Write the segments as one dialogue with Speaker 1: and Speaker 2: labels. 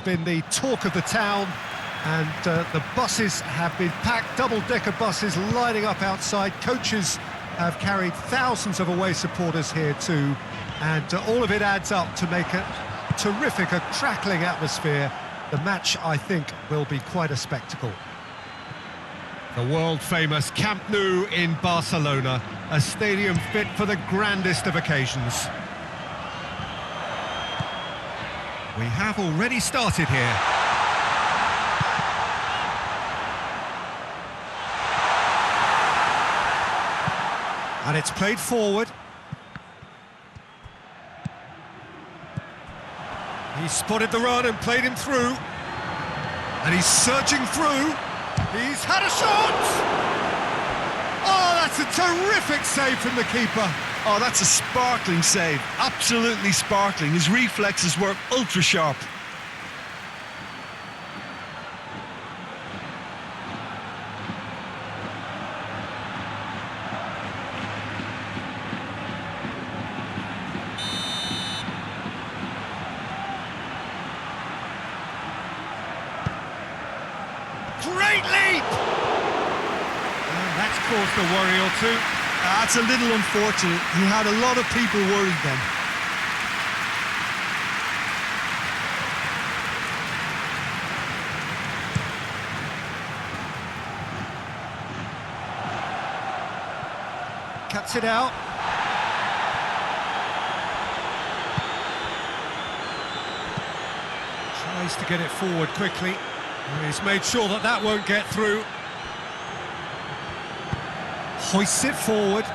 Speaker 1: Been the talk of the town, and the buses have been packed, double-decker buses lining up outside. Coaches have carried thousands of away supporters here too, and all of it adds up to make a terrific, a crackling atmosphere. The match, I think, will be quite a spectacle. The world-famous Camp Nou in Barcelona, a stadium fit for the grandest of occasions. We have already started here. And it's played forward. He spotted the run and played him through. And he's surging through. He's had a shot! Oh, that's a terrific save from the keeper.
Speaker 2: Oh, that's a sparkling save, absolutely sparkling. His reflexes were ultra sharp.
Speaker 1: Great leap! And that's caused a worry or two.
Speaker 2: That's a little unfortunate. He had a lot of people worried then.
Speaker 1: Cuts it out. Tries to get it forward quickly. And he's made sure that that won't get through. Hoists it forward.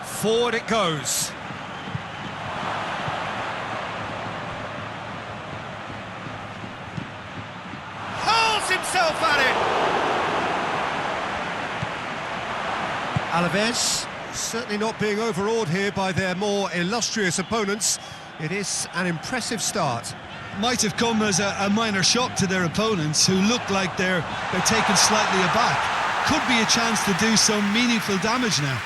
Speaker 1: Forward it goes. Hurls himself at it! Wألافيس certainly not being overawed here by their more illustrious opponents. It is an impressive start.
Speaker 2: Might have come as a minor shock to their opponents, who look like they're taken slightly aback. Could be a chance to do some meaningful damage now.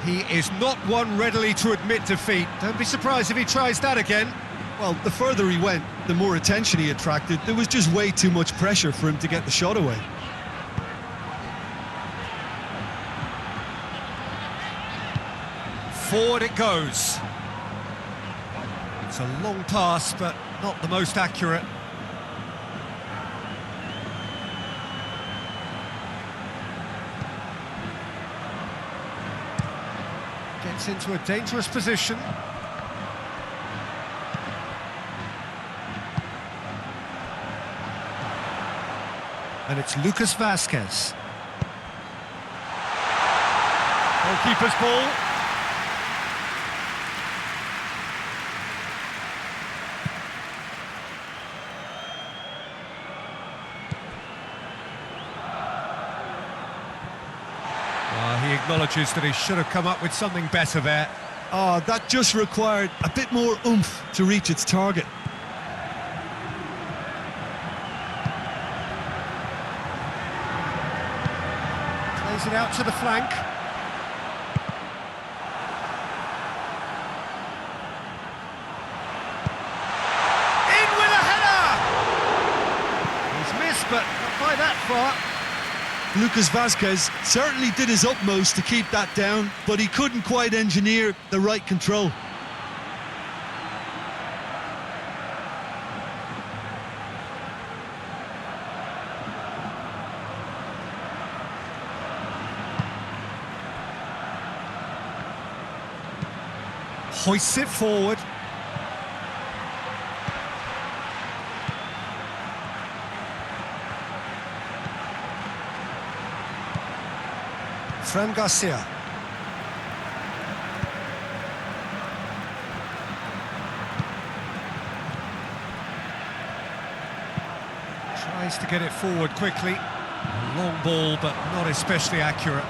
Speaker 1: He is not one readily to admit defeat. Don't be surprised if he tries that again.
Speaker 2: Well, the further he went, the more attention he attracted. There was just way too much pressure for him to get the shot away.
Speaker 1: Forward it goes. It's a long pass, but not the most accurate. Gets into a dangerous position. And it's Lucas Vázquez. Goalkeeper's ball. He acknowledges that he should have come up with something better there.
Speaker 2: Oh, that just required a bit more oomph to reach its target.
Speaker 1: Plays it out to the flank. In with a header! He's missed, but not by that far.
Speaker 2: Lucas Vázquez certainly did his utmost to keep that down, but he couldn't quite engineer the right control.
Speaker 1: Hoists it forward. Fran Garcia. Tries to get it forward quickly. Long ball, but not especially accurate.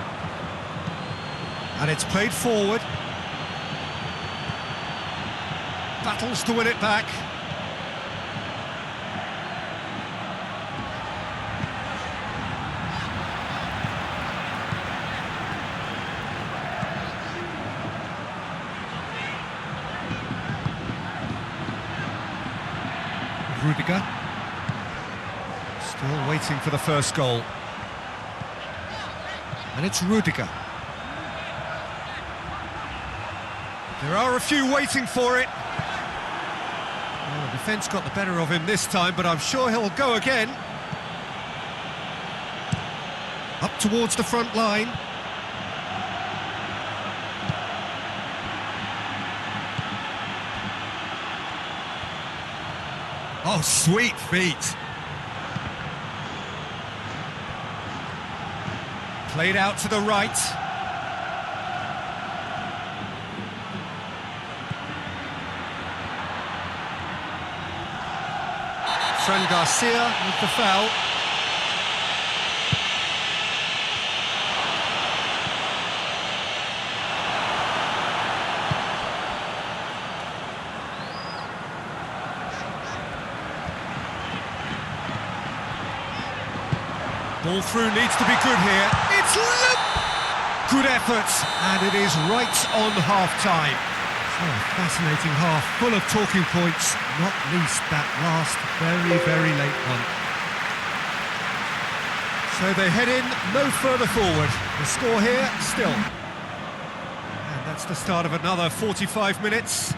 Speaker 1: And it's played forward. Battles to win it back. Rudiger. Still waiting for the first goal. And it's Rudiger. There are a few waiting for it. Well, the defence got the better of him this time, but I'm sure he'll go again. Up towards the front line. Oh, sweet feet. Played out to the right. Fran Garcia with the foul. Ball through needs to be good here. It's good effort, and it is right on half-time. So a fascinating half, full of talking points, not least that last very, very late one. So they head in no further forward. The score here, still. And that's the start of another 45 minutes.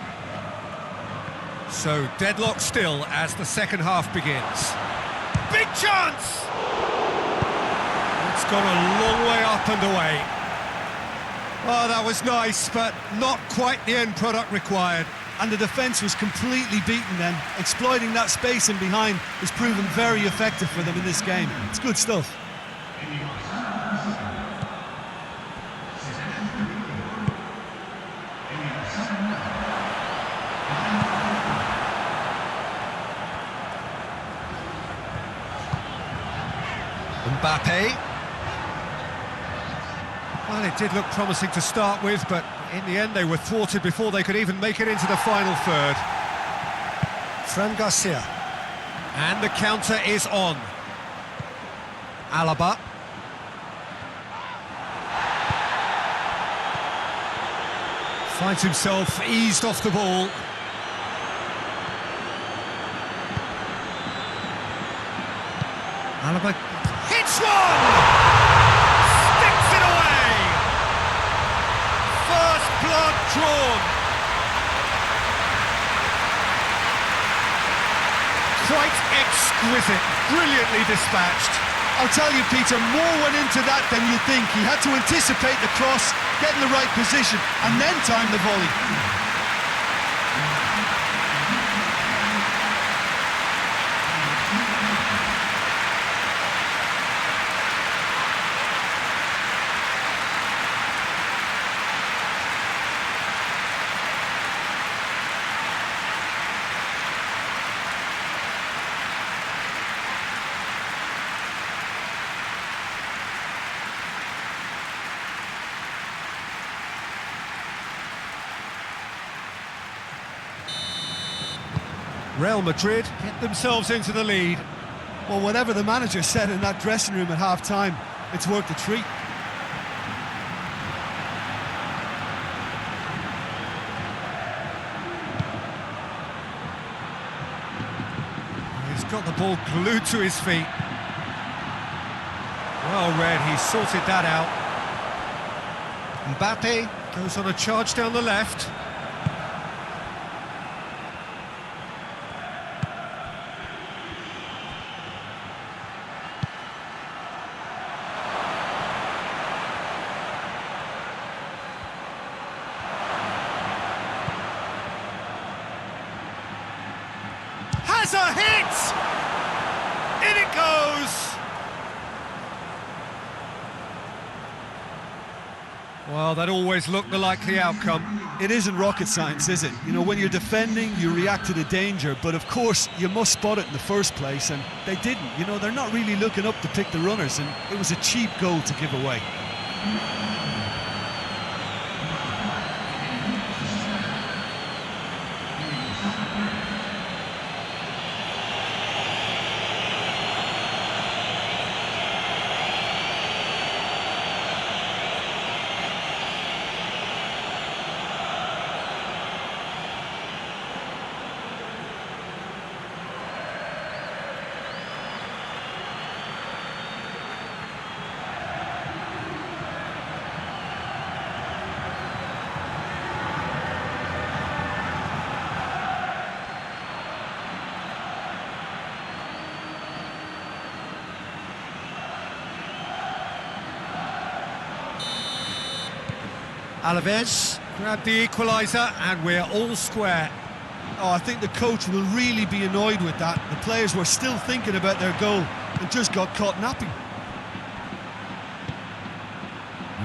Speaker 1: So deadlock still as the second half begins. Big chance! It's gone a long way up and away. Oh, that was nice, but not quite the end product required.
Speaker 2: And the defence was completely beaten then. Exploiting that space in behind has proven very effective for them in this game. It's good stuff.
Speaker 1: Mbappe. Well, it did look promising to start with, but in the end they were thwarted before they could even make it into the final third. Fran Garcia. And the counter is on. Alaba. Finds himself eased off the ball. Alaba hits one! Sticks it away! First blood drawn. Quite exquisite, brilliantly dispatched.
Speaker 2: I'll tell you, Peter, more went into that than you'd think. He had to anticipate the cross, get in the right position, and then time the volley.
Speaker 1: Real Madrid get themselves into the lead.
Speaker 2: Well, whatever the manager said in that dressing room at half-time, it's worked a treat.
Speaker 1: He's got the ball glued to his feet. Well read, he sorted that out. Mbappe goes on a charge down the left. Has a hit! In it goes! Well, that always looked the likely outcome.
Speaker 2: It isn't rocket science, is it? You know, when you're defending, you react to the danger, but of course, you must spot it in the first place, and they didn't. You know, they're not really looking up to pick the runners, and it was a cheap goal to give away.
Speaker 1: Wألافيس grabbed the equaliser, and we're all square.
Speaker 2: Oh, I think the coach will really be annoyed with that. The players were still thinking about their goal and just got caught napping.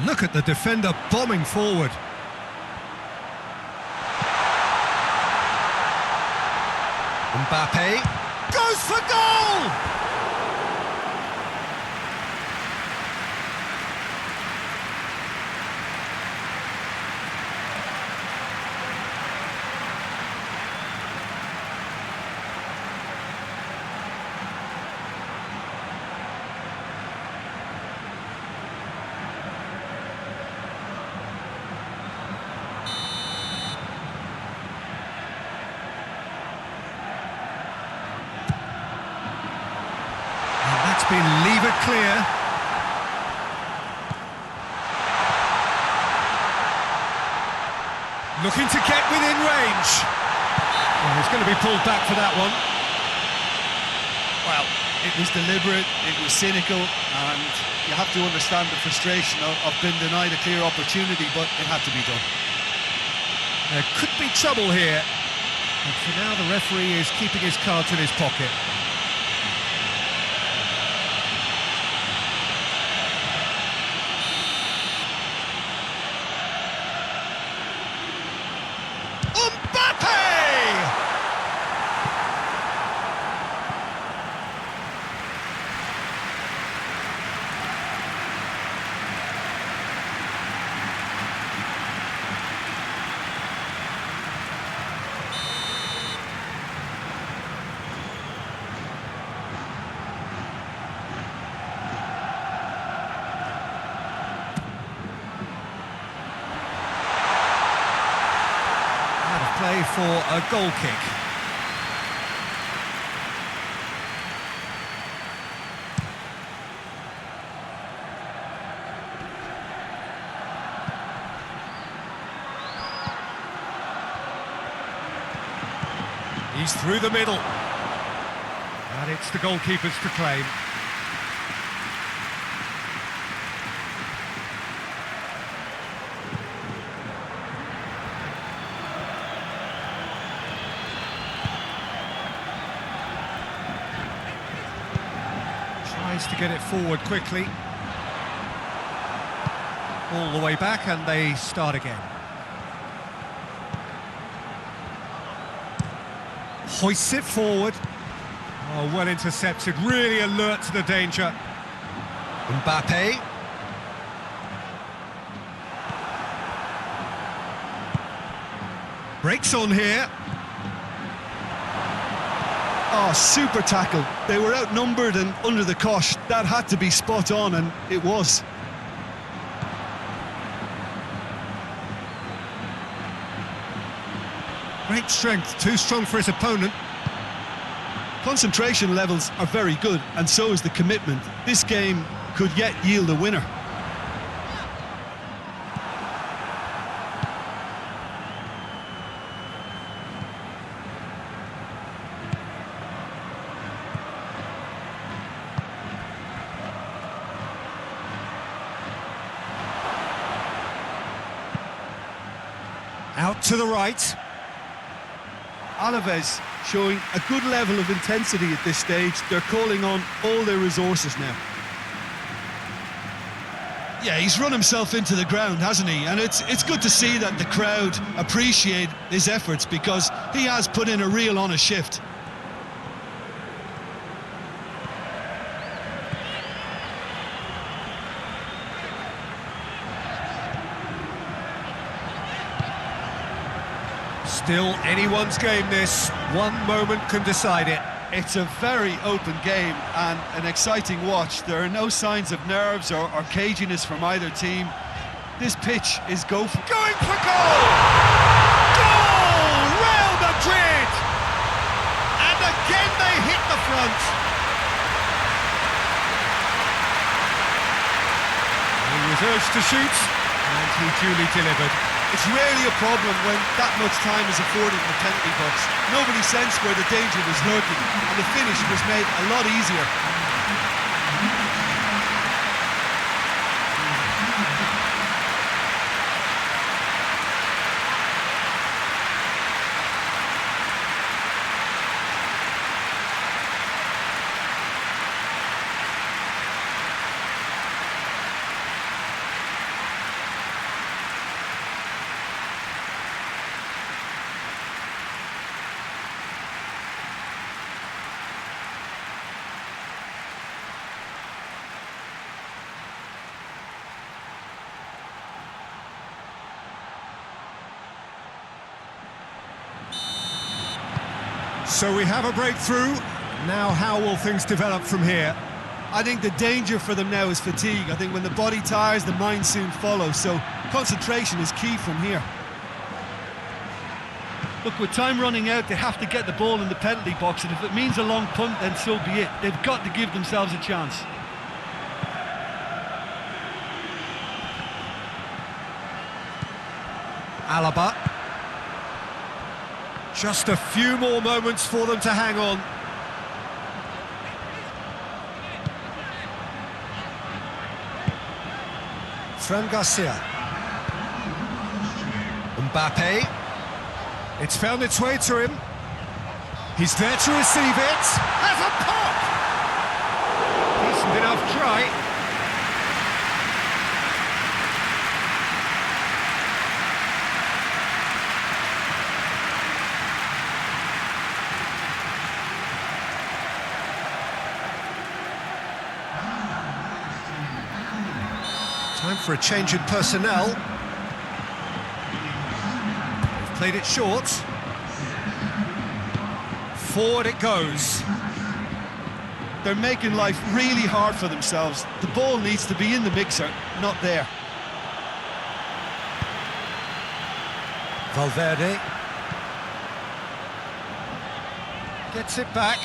Speaker 1: Look at the defender bombing forward. Mbappe goes for goal! Been levered clear. Looking to get within range. Well, he's going to be pulled back for that one.
Speaker 2: Well, it was deliberate, it was cynical, and you have to understand the frustration of being denied a clear opportunity, but it had to be done.
Speaker 1: There could be trouble here. And for now, the referee is keeping his cards in his pocket. Play for a goal kick. He's through the middle. And it's the goalkeeper's to claim. Tries to get it forward quickly. All the way back, and they start again. Hoists it forward. Oh, well intercepted, really alert to the danger. Mbappe. Breaks on here.
Speaker 2: Oh, super tackle. They were outnumbered and under the cosh. That had to be spot on, and it was.
Speaker 1: Great strength, too strong for his opponent.
Speaker 2: Concentration levels are very good, and so is the commitment. This game could yet yield a winner.
Speaker 1: Out to the right.
Speaker 2: Wأlaféis showing a good level of intensity at this stage. They're calling on all their resources now. Yeah, he's run himself into the ground, hasn't he? And it's good to see that the crowd appreciate his efforts, because he has put in a real honest shift.
Speaker 1: Still anyone's game, this. One moment can decide it.
Speaker 2: It's a very open game and an exciting watch. There are no signs of nerves or caginess from either team. This pitch is going for goal! Goal! Real Madrid!
Speaker 1: And again they hit the front. He was urged to shoot, and he duly delivered.
Speaker 2: It's rarely a problem when that much time is afforded in the penalty box. Nobody sensed where the danger was lurking, and the finish was made a lot easier.
Speaker 1: So we have a breakthrough. Now how will things develop from here?
Speaker 2: I think the danger for them now is fatigue. I think when the body tires, the mind soon follows. So concentration is key from here. Look, with time running out, they have to get the ball in the penalty box, and if it means a long punt, then so be it. They've got to give themselves a chance.
Speaker 1: Alaba. Just a few more moments for them to hang on. Fran Garcia. Mbappe. It's found its way to him. He's there to receive it. Has a pop! Decent enough try. Time for a change in personnel. They've played it short. Forward it goes.
Speaker 2: They're making life really hard for themselves. The ball needs to be in the mixer, not there.
Speaker 1: Valverde. Gets it back.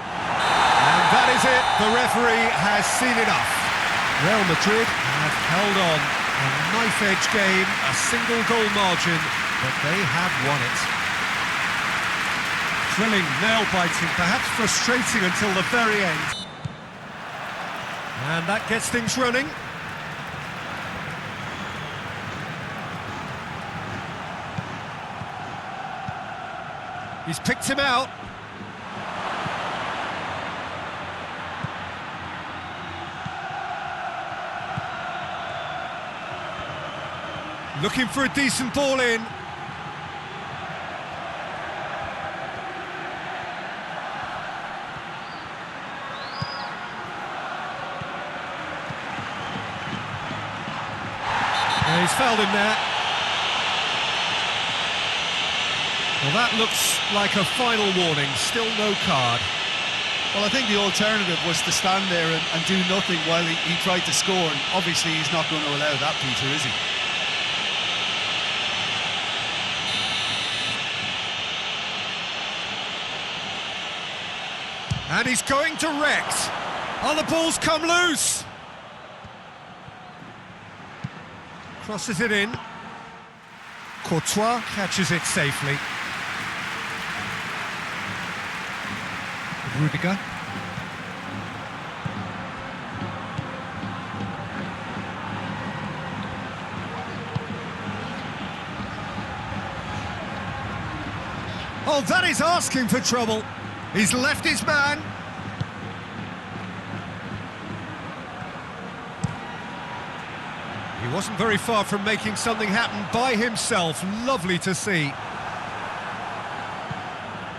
Speaker 1: And that is it. The referee has seen enough. Real Madrid have held on. A knife-edge game, a single goal margin, but they have won it. Thrilling, nail-biting, perhaps frustrating until the very end. And that gets things running. He's picked him out. Looking for a decent ball in. And he's fouled him there. Well, that looks like a final warning. Still no card.
Speaker 2: Well, I think the alternative was to stand there and do nothing while he tried to score. And obviously he's not going to allow that, Peter, is he?
Speaker 1: And he's going direct. Oh, the ball's come loose. Crosses it in. Courtois catches it safely. Rudiger. Oh, that is asking for trouble. He's left his man. He wasn't very far from making something happen by himself. Lovely to see.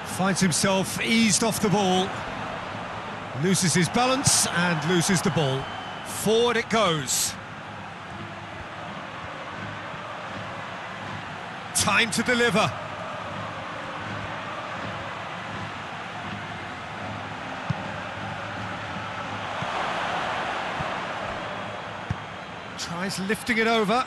Speaker 1: Finds himself eased off the ball. Loses his balance and loses the ball. Forward it goes. Time to deliver. Tries lifting it over.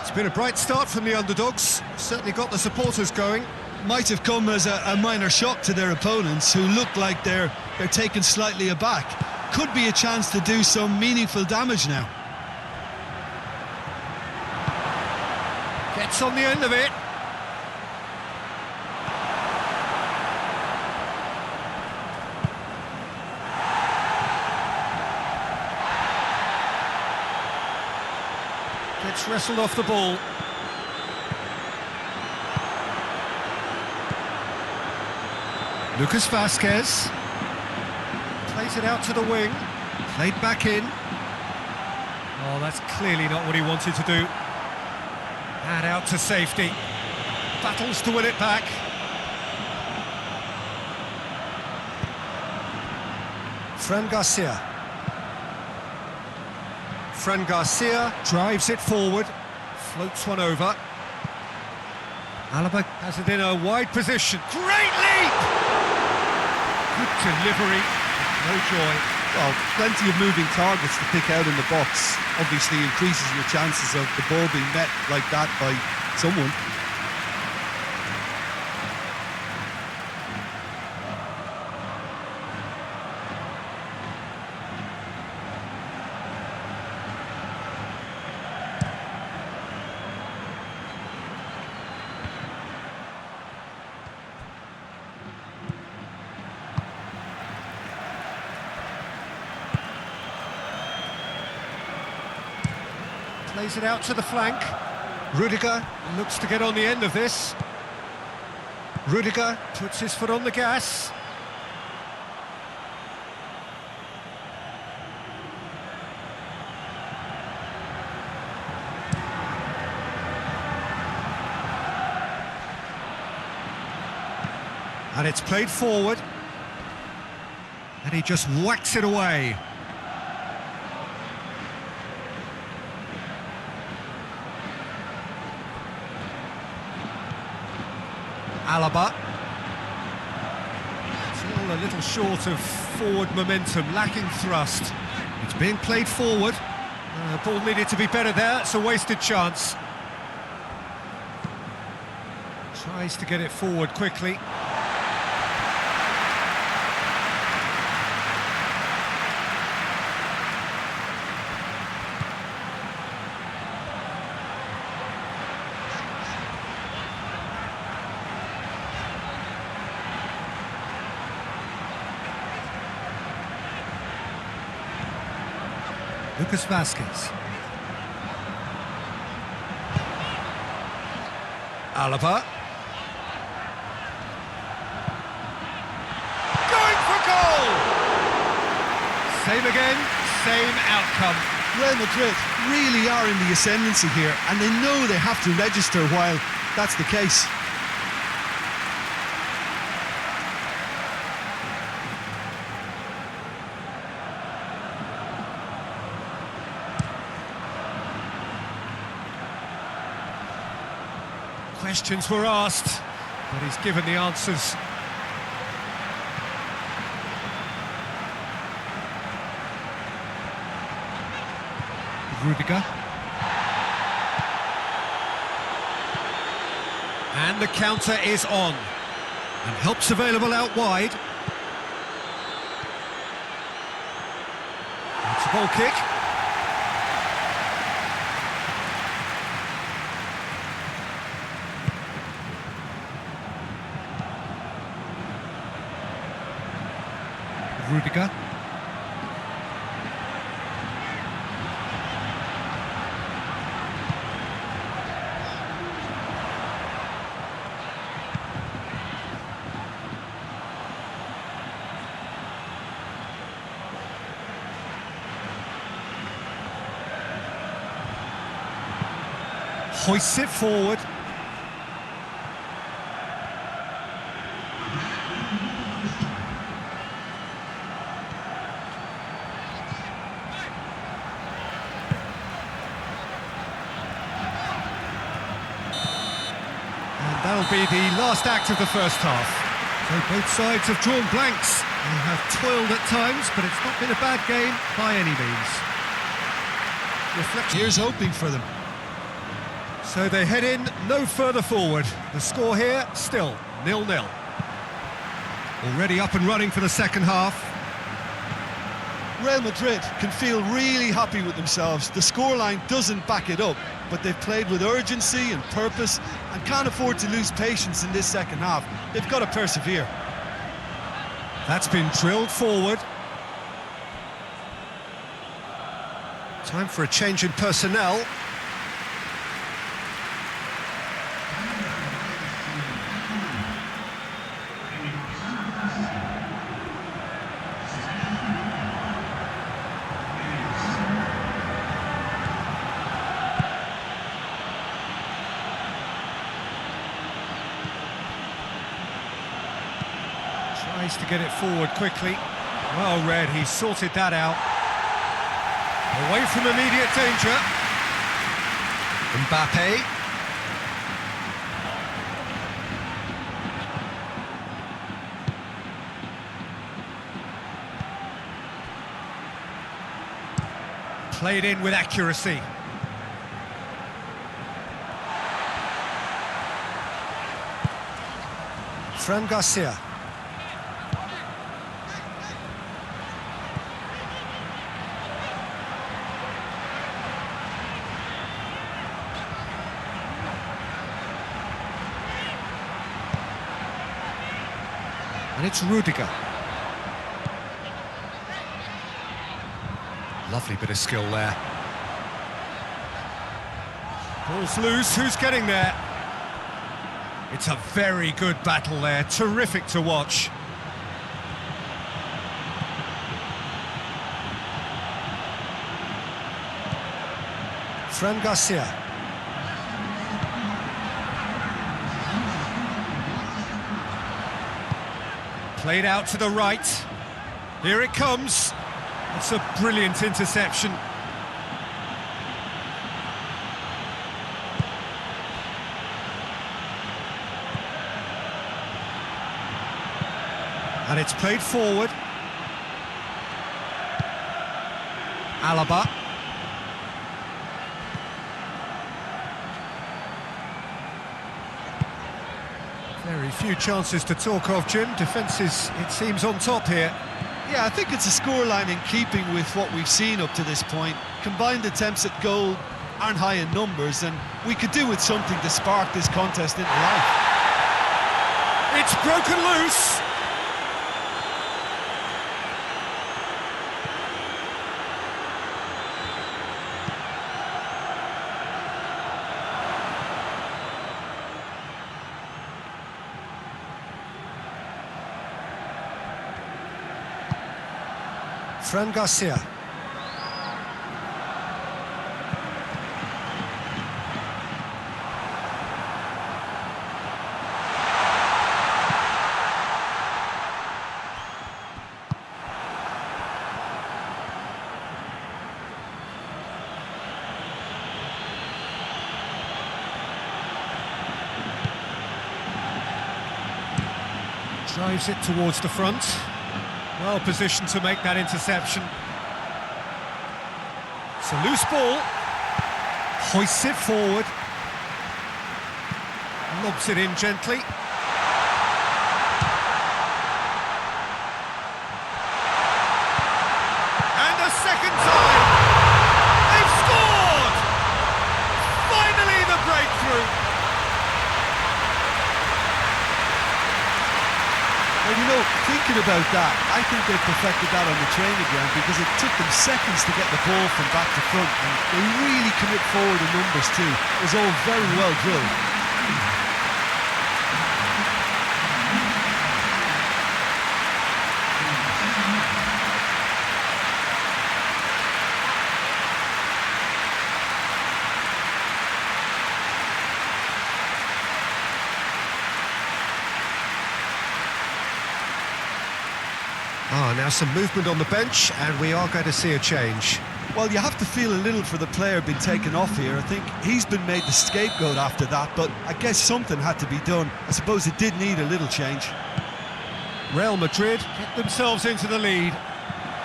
Speaker 1: It's been a bright start from the underdogs. Certainly got the supporters going.
Speaker 2: Might have come as a minor shock to their opponents, who look like they're taken slightly aback. Could be a chance to do some meaningful damage now.
Speaker 1: Gets on the end of it. Gets wrestled off the ball. Lucas Vazquez plays it out to the wing, played back in. Oh, that's clearly not what he wanted to do. And out to safety. Battles to win it back. Fran Garcia. Fran Garcia drives it forward, floats one over. Alaba has it in a wide position. Great leap! Good delivery, no joy.
Speaker 3: Well, plenty of moving targets to pick out in the box. Obviously increases your chances of the ball being met like that by someone.
Speaker 1: Plays it out to the flank. Rudiger looks to get on the end of this. Rudiger puts his foot on the gas. And it's played forward. And he just whacks it away. Alaba. Still a little short of forward momentum, lacking thrust. It's being played forward. Ball needed to be better there, it's a wasted chance. Tries to get it forward quickly. Lucas Vazquez. Alaba. Going for goal! Same again, same outcome.
Speaker 2: Real Madrid really are in the ascendancy here, and they know they have to register while that's the case.
Speaker 1: Questions were asked, but he's given the answers. Rudiger. And the counter is on. And help's available out wide. It's a goal kick. Rudiger. Hoists it forward. And that'll be the last act of the first half. So both sides have drawn blanks. They have toiled at times, but it's not been a bad game by any means. Reflection.
Speaker 2: Here's hoping for them.
Speaker 1: So they head in no further forward. The score here, still 0-0. Already up and running for the second half.
Speaker 2: Real Madrid can feel really happy with themselves. The scoreline doesn't back it up, but they've played with urgency and purpose and can't afford to lose patience in this second half. They've got to persevere.
Speaker 1: That's been drilled forward. Time for a change in personnel. Tries to get it forward quickly. Well read, he sorted that out. Away from immediate danger. Mbappe. Played in with accuracy. Fran Garcia. And it's Rudiger. Lovely bit of skill there. Ball's loose, who's getting there? It's a very good battle there, terrific to watch. Fran Garcia. Played out to the right. Here it comes. It's a brilliant interception. And it's played forward. Alaba. Very few chances to talk of, Jim. Defence is, it seems, on top here.
Speaker 2: Yeah, I think it's a scoreline in keeping with what we've seen up to this point. Combined attempts at goal aren't high in numbers, and we could do with something to spark this contest into life.
Speaker 1: It's broken loose. Fran Garcia. Drives it towards the front. Well positioned to make that interception. It's a loose ball. Hoists it forward. Lobs it in gently. And a second time! They've scored! Finally the breakthrough!
Speaker 2: Well, you know, thinking about that, I think they perfected that on the training ground because it took them seconds to get the ball from back to front, and they really commit forward in numbers too. It was all very well drilled.
Speaker 1: Now some movement on the bench, and we are going to see a change.
Speaker 2: Well, you have to feel a little for the player being taken off here. I think he's been made the scapegoat after that, but I guess something had to be done. I suppose it did need a little change.
Speaker 1: Real Madrid get themselves into the lead.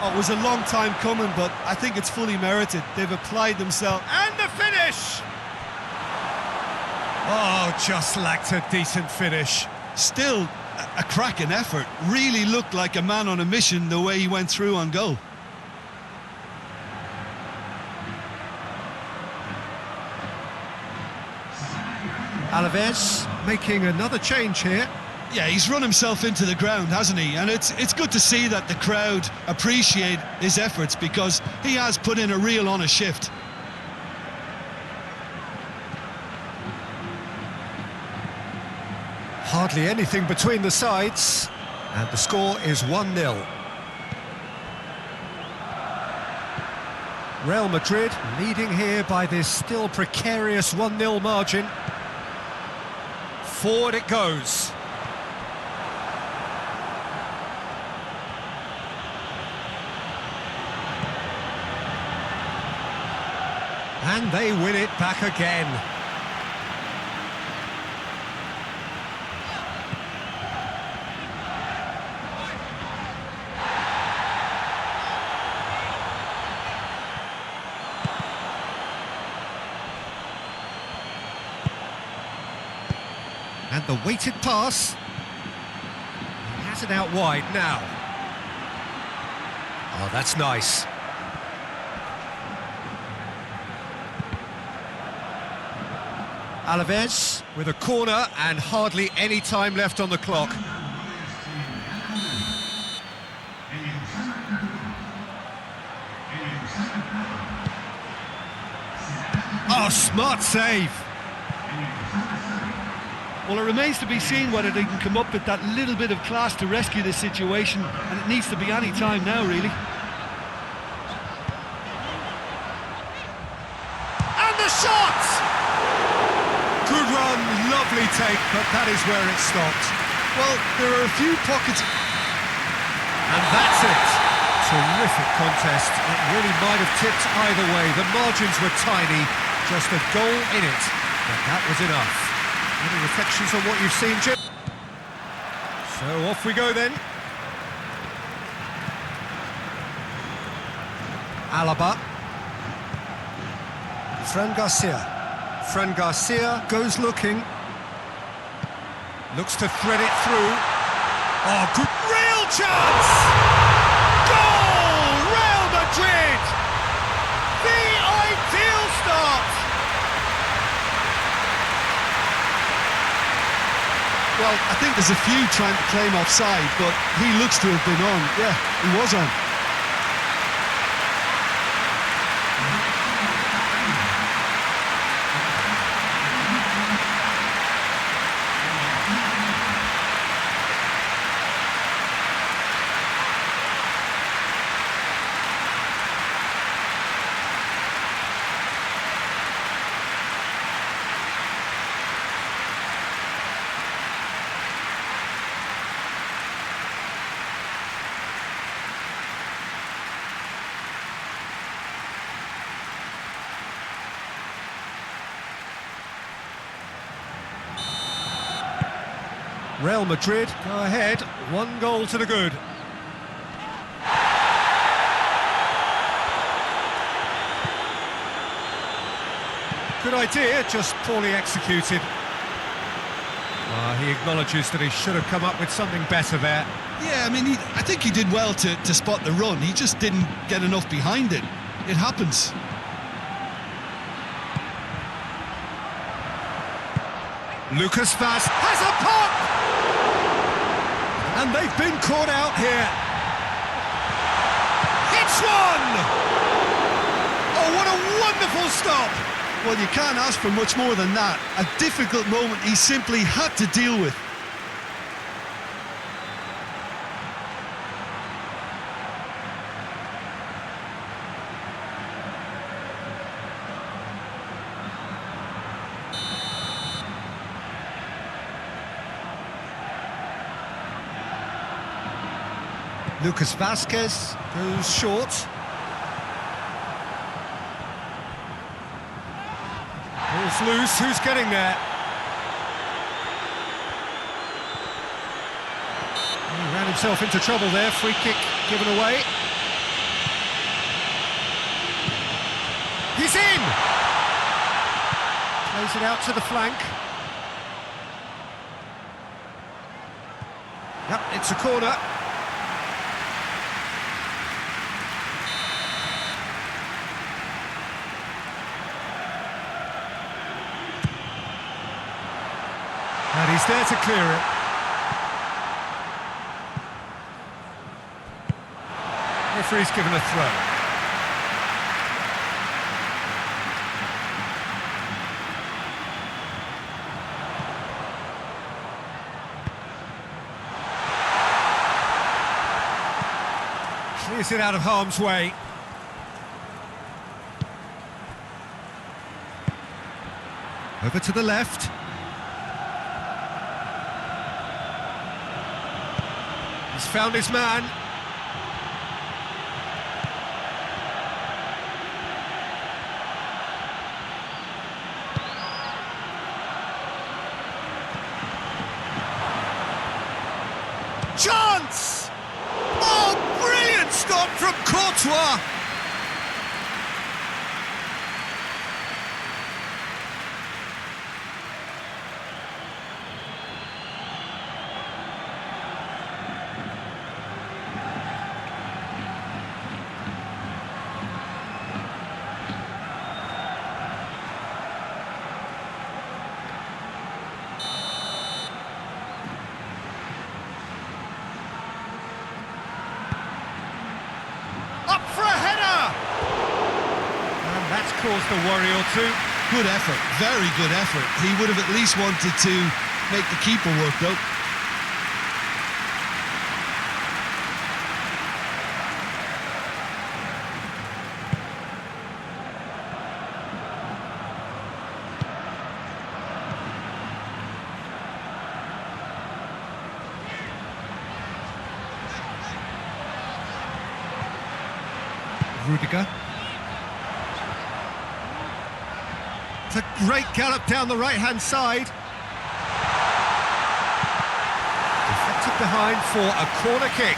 Speaker 3: Oh, it was a long time coming, but I think it's fully merited. They've applied themselves.
Speaker 1: And the finish! Oh, just lacked a decent finish.
Speaker 2: Still a cracking effort. Really looked like a man on a mission the way he went through on goal.
Speaker 1: Wأlafis making another change here.
Speaker 2: Yeah, he's run himself into the ground, hasn't he? And it's good to see that the crowd appreciate his efforts, because he has put in a real honest shift.
Speaker 1: Hardly anything between the sides, and the score is 1-0. Real Madrid leading here by this still precarious 1-0 margin. Forward it goes. And they win it back again. And the weighted pass. He has it out wide now. Oh, that's nice. Wأlafis with a corner and hardly any time left on the clock. Oh, smart save.
Speaker 3: Well, it remains to be seen whether they can come up with that little bit of class to rescue the situation, and it needs to be any time now, really.
Speaker 1: And the shot! Good run, lovely take, but that is where it stopped.
Speaker 2: Well, there are a few pockets.
Speaker 1: And that's it. Terrific contest. It really might have tipped either way. The margins were tiny, just a goal in it, but that was enough. Any reflections on what you've seen, Jim? So off we go then. Alaba. Fran Garcia goes looking. Looks to thread it through. Oh, good. Real chance! Goal! Real Madrid! The ideal start!
Speaker 2: Well, I think there's a few trying to claim offside, but he looks to have been on. Yeah, he was on.
Speaker 1: Real Madrid go ahead, 1 goal to the good. Good idea, just poorly executed. He acknowledges that he should have come up with something better there.
Speaker 2: Yeah, I mean, I think he did well to spot the run. He just didn't get enough behind it. It happens.
Speaker 1: Lucas Vaz has a pop! And they've been caught out here. It's one! Oh, what a wonderful stop!
Speaker 2: Well, you can't ask for much more than that. A difficult moment he simply had to deal with.
Speaker 1: Lucas Vasquez goes short. Ball's loose, who's getting there? He ran himself into trouble there, free kick given away. He's in! Plays it out to the flank. Yep, it's a corner. And he's there to clear it. Referee's given a throw. Clears it out of harm's way. Over to the left. He's found his man. Chance! Oh, brilliant stop from Courtois! Caused a worry or two.
Speaker 3: Good effort, very good effort. He would have at least wanted to make the keeper work though.
Speaker 1: Rudiger. It's a great gallop down the right-hand side. Deflected behind for a corner kick.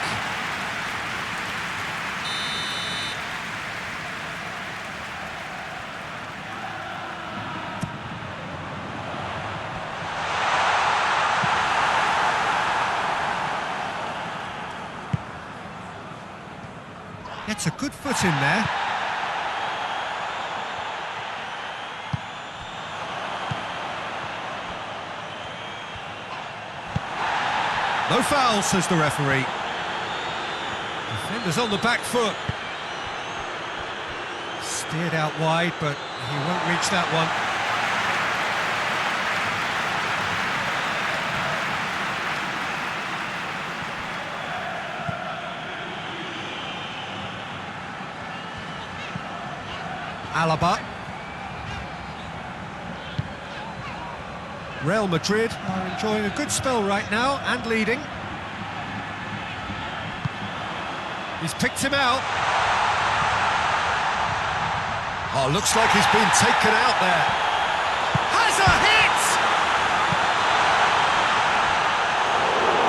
Speaker 1: Gets a good foot in there. No foul, says the referee. Defender's on the back foot. Steered out wide, but he won't reach that one. Alaba. Real Madrid are enjoying a good spell right now and leading. He's picked him out. Oh, looks like he's been taken out there. Has a hit!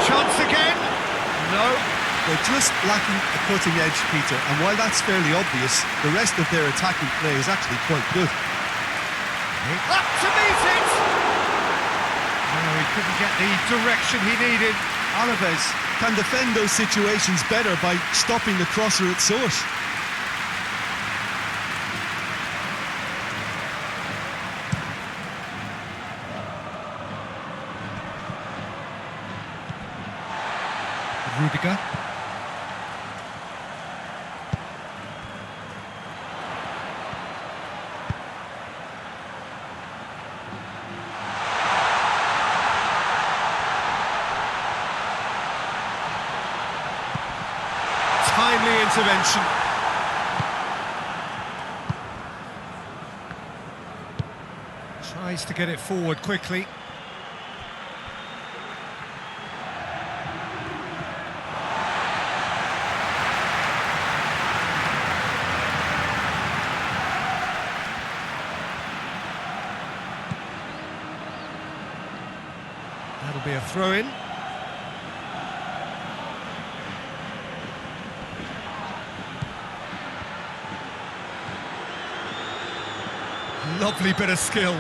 Speaker 1: Chance again? No.
Speaker 3: They're just lacking a cutting edge, Peter, and while that's fairly obvious, the rest of their attacking play is actually quite good.
Speaker 1: Up to meet it! Oh, he couldn't get the direction he needed.
Speaker 3: Wألافيس can defend those situations better by stopping the crosser at source.
Speaker 1: Rudiger. Timely intervention. Tries to get it forward quickly. That'll be a throw-in. Lovely bit of skill.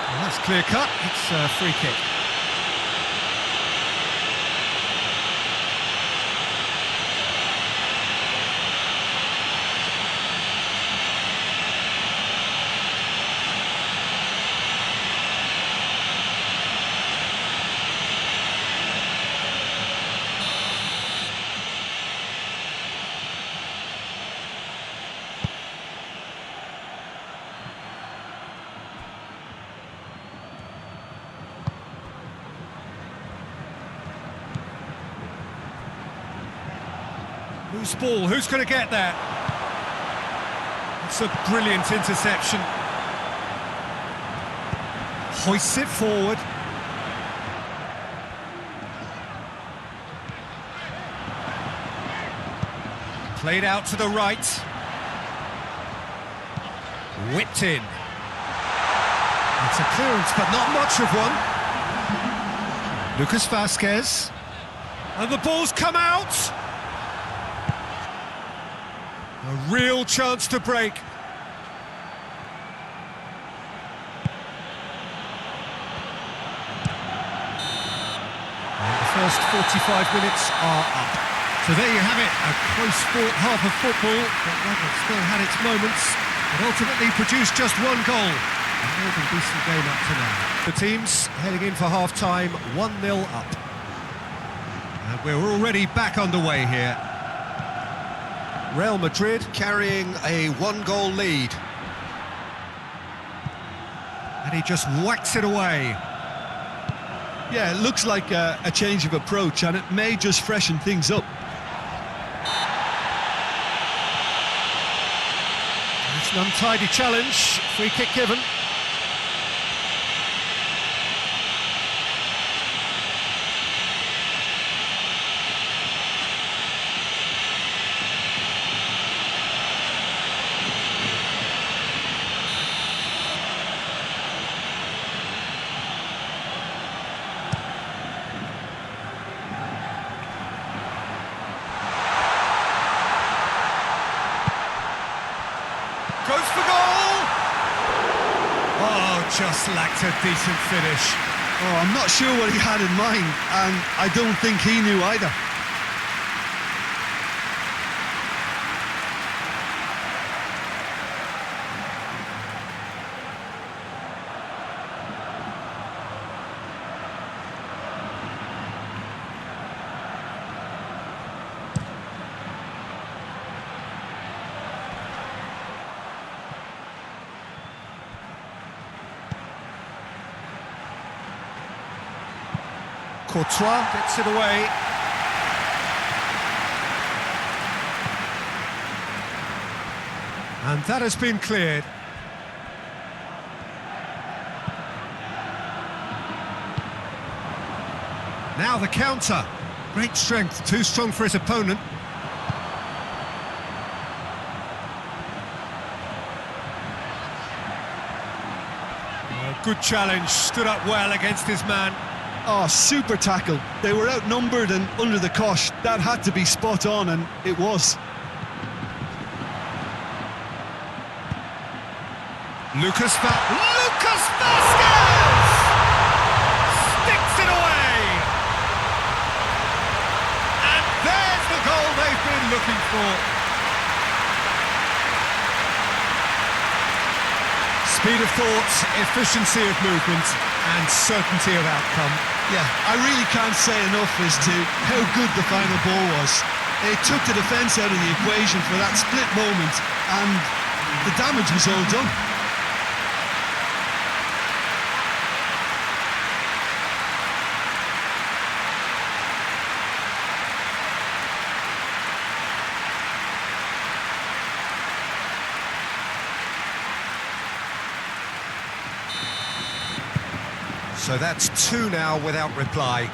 Speaker 1: Well, that's clear cut. It's a free kick. Loose ball, who's going to get that? It's a brilliant interception. Hoists it forward. Played out to the right. Whipped in. It's a clearance, but not much of one. Lucas Vázquez. And the ball's come out! A real chance to break. And the first 45 minutes are up. So there you have it, a close-fought half of football, but Rugby still had its moments, and ultimately produced just one goal. A more than decent game up to now. The teams heading in for half-time, 1-0 up. And we're already back underway here. Real Madrid carrying a one-goal lead. And he just whacks it away.
Speaker 2: Yeah, it looks like a change of approach, and it may just freshen things up.
Speaker 1: It's an untidy challenge, free kick given. Goes for goal! Oh, just lacked a decent finish.
Speaker 2: Oh, I'm not sure what he had in mind, and I don't think he knew either.
Speaker 1: Courtois gets it away. And that has been cleared. Now the counter. Great strength, too strong for his opponent. Good challenge, stood up well against his man.
Speaker 2: Oh, super tackle. They were outnumbered and under the cosh. That had to be spot on, and it was.
Speaker 1: Lucas Vázquez! Sticks it away! And there's the goal they've been looking for. Speed of thought, efficiency of movement, and certainty of outcome.
Speaker 2: Yeah, I really can't say enough as to how good the final ball was. It took the defence out of the equation for that split moment, and the damage was all done.
Speaker 1: So that's two now without reply.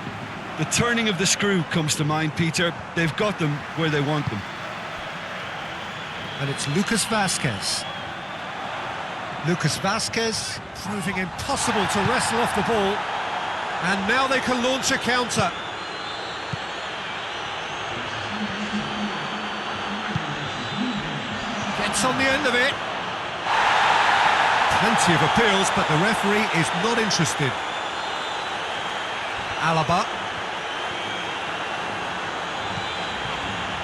Speaker 2: The turning of the screw comes to mind, Peter. They've got them where they want them.
Speaker 1: And it's Lucas Vazquez. Lucas Vazquez proving impossible to wrestle off the ball. And now they can launch a counter. Gets on the end of it. Plenty of appeals, but the referee is not interested. Alaba.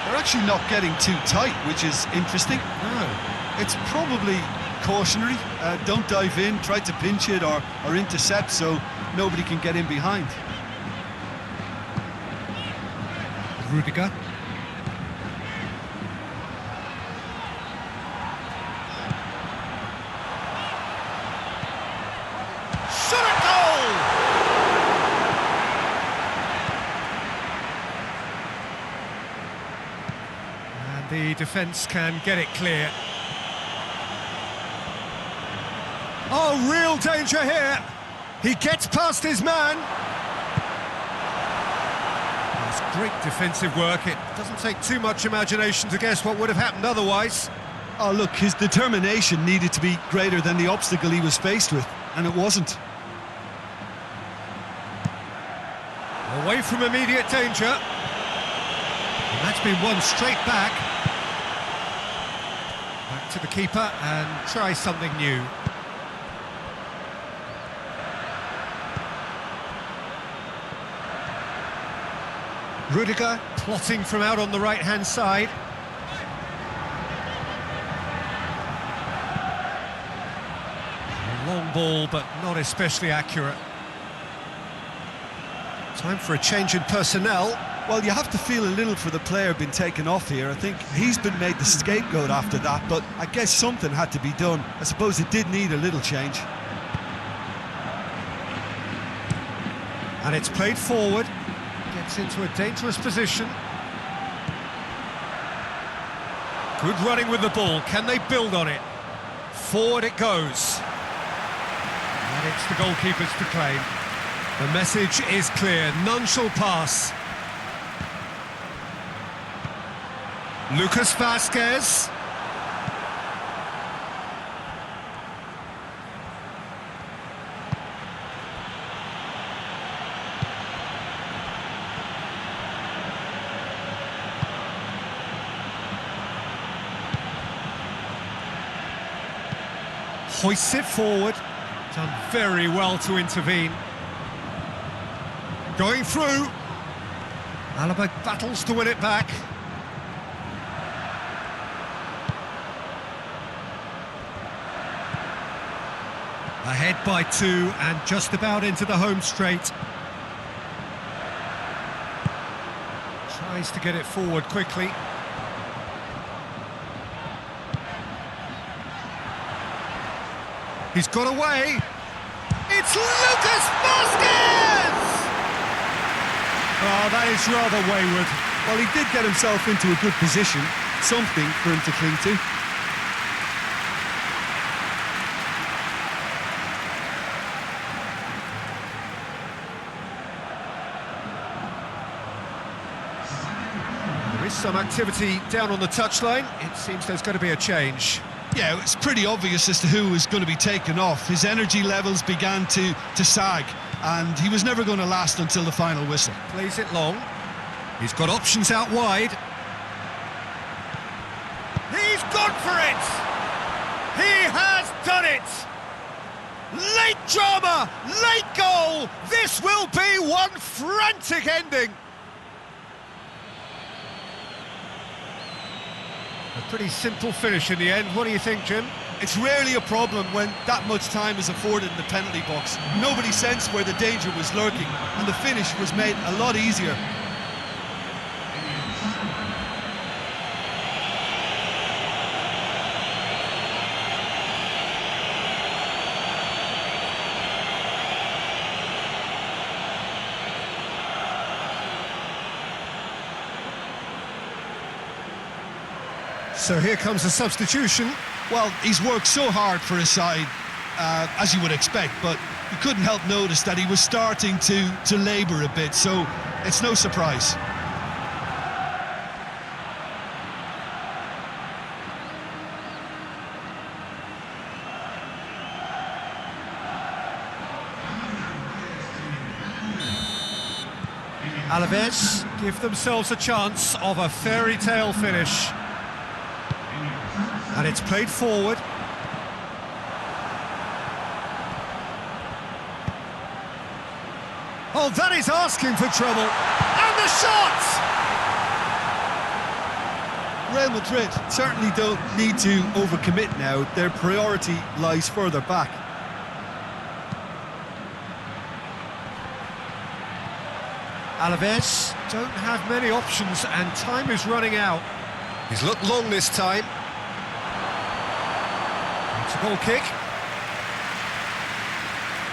Speaker 2: They're actually not getting too tight, which is interesting.
Speaker 1: No.
Speaker 2: It's probably cautionary. Don't dive in, try to pinch it or intercept so nobody can get in behind.
Speaker 1: Rudiger. Shot at goal! And the defence can get it clear. Oh, real danger here. He gets past his man. That's great defensive work. It doesn't take too much imagination to guess what would have happened otherwise.
Speaker 2: Oh, look, his determination needed to be greater than the obstacle he was faced with, and it wasn't.
Speaker 1: Away from immediate danger. And that's been won straight back. Back to the keeper and try something new. Rudiger plotting from out on the right-hand side. A long ball, but not especially accurate. Time for a change in personnel.
Speaker 2: Well, you have to feel a little for the player being taken off here. I think he's been made the scapegoat after that, but I guess something had to be done. I suppose it did need a little change.
Speaker 1: And it's played forward. Gets into a dangerous position. Good running with the ball. Can they build on it? Forward it goes. And it's the goalkeeper's to claim. The message is clear. None shall pass. Lucas Vazquez. Hoists it forward. Done very well to intervene. Going through. Alaba battles to win it back. Ahead by 2 and just about into the home straight. Tries to get it forward quickly. He's got away. It's Lucas Vazquez! Oh, that is rather wayward.
Speaker 2: Well, he did get himself into a good position. Something for him to cling to.
Speaker 1: There is some activity down on the touchline. It seems there's going to be a change.
Speaker 2: Yeah, it's pretty obvious as to who was going to be taken off. His energy levels began to sag, and he was never going to last until the final whistle.
Speaker 1: Plays it long. He's got options out wide. He's gone for it! He has done it! Late drama, late goal! This will be one frantic ending! A pretty simple finish in the end. What do you think, Jim?
Speaker 2: It's rarely a problem when that much time is afforded in the penalty box. Nobody sensed where the danger was lurking, and the finish was made a lot easier.
Speaker 1: So here comes a substitution.
Speaker 2: Well, he's worked so hard for his side, as you would expect, but You couldn't help notice that he was starting to labour a bit, so it's no surprise.
Speaker 1: Wألafis give themselves a chance of a fairy tale finish. And it's played forward. Oh, that is asking for trouble. And the shot!
Speaker 3: Real Madrid certainly don't need to overcommit now. Their priority lies further back.
Speaker 1: Wأlafis don't have many options and time is running out. He's looked long this time. It's a goal kick.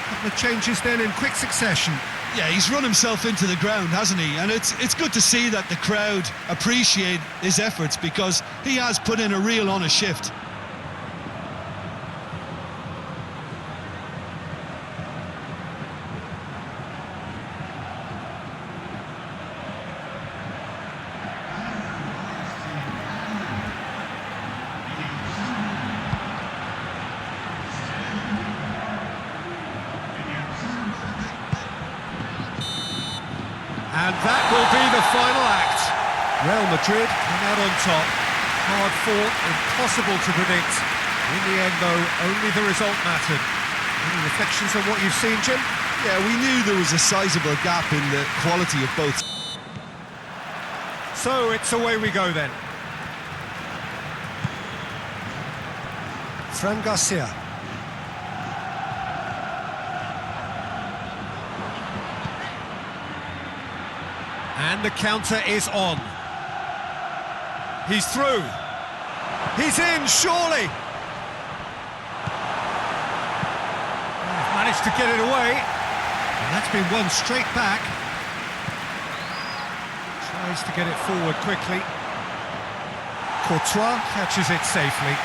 Speaker 1: Couple of changes then in quick succession.
Speaker 2: Yeah, he's run himself into the ground, hasn't he? And it's good to see that the crowd appreciate his efforts, because he has put in a real honest shift.
Speaker 1: And that will be the final act. Real Madrid come out on top. Hard fought, impossible to predict. In the end, though, only the result mattered. Any reflections on what you've seen, Jim?
Speaker 3: Yeah, we knew there was a sizable gap in the quality of both.
Speaker 1: So it's away we go then. Fran Garcia. And the counter is on. He's through. He's in, surely. Managed to get it away. And that's been won straight back. Tries to get it forward quickly. Courtois catches it safely.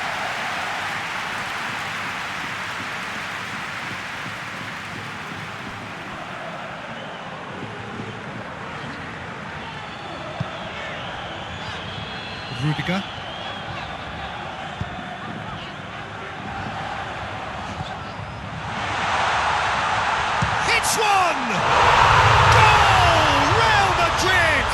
Speaker 1: Rudiger. It's one! Goal! Real Madrid!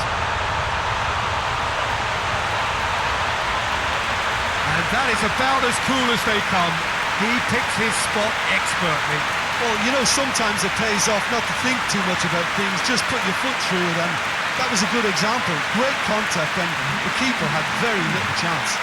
Speaker 1: And that is about as cool as they come. He picked his spot expertly.
Speaker 2: Well, you know, sometimes it pays off not to think too much about things, just put your foot through it, and that was a good example. Great contact, and the keeper had very little chance.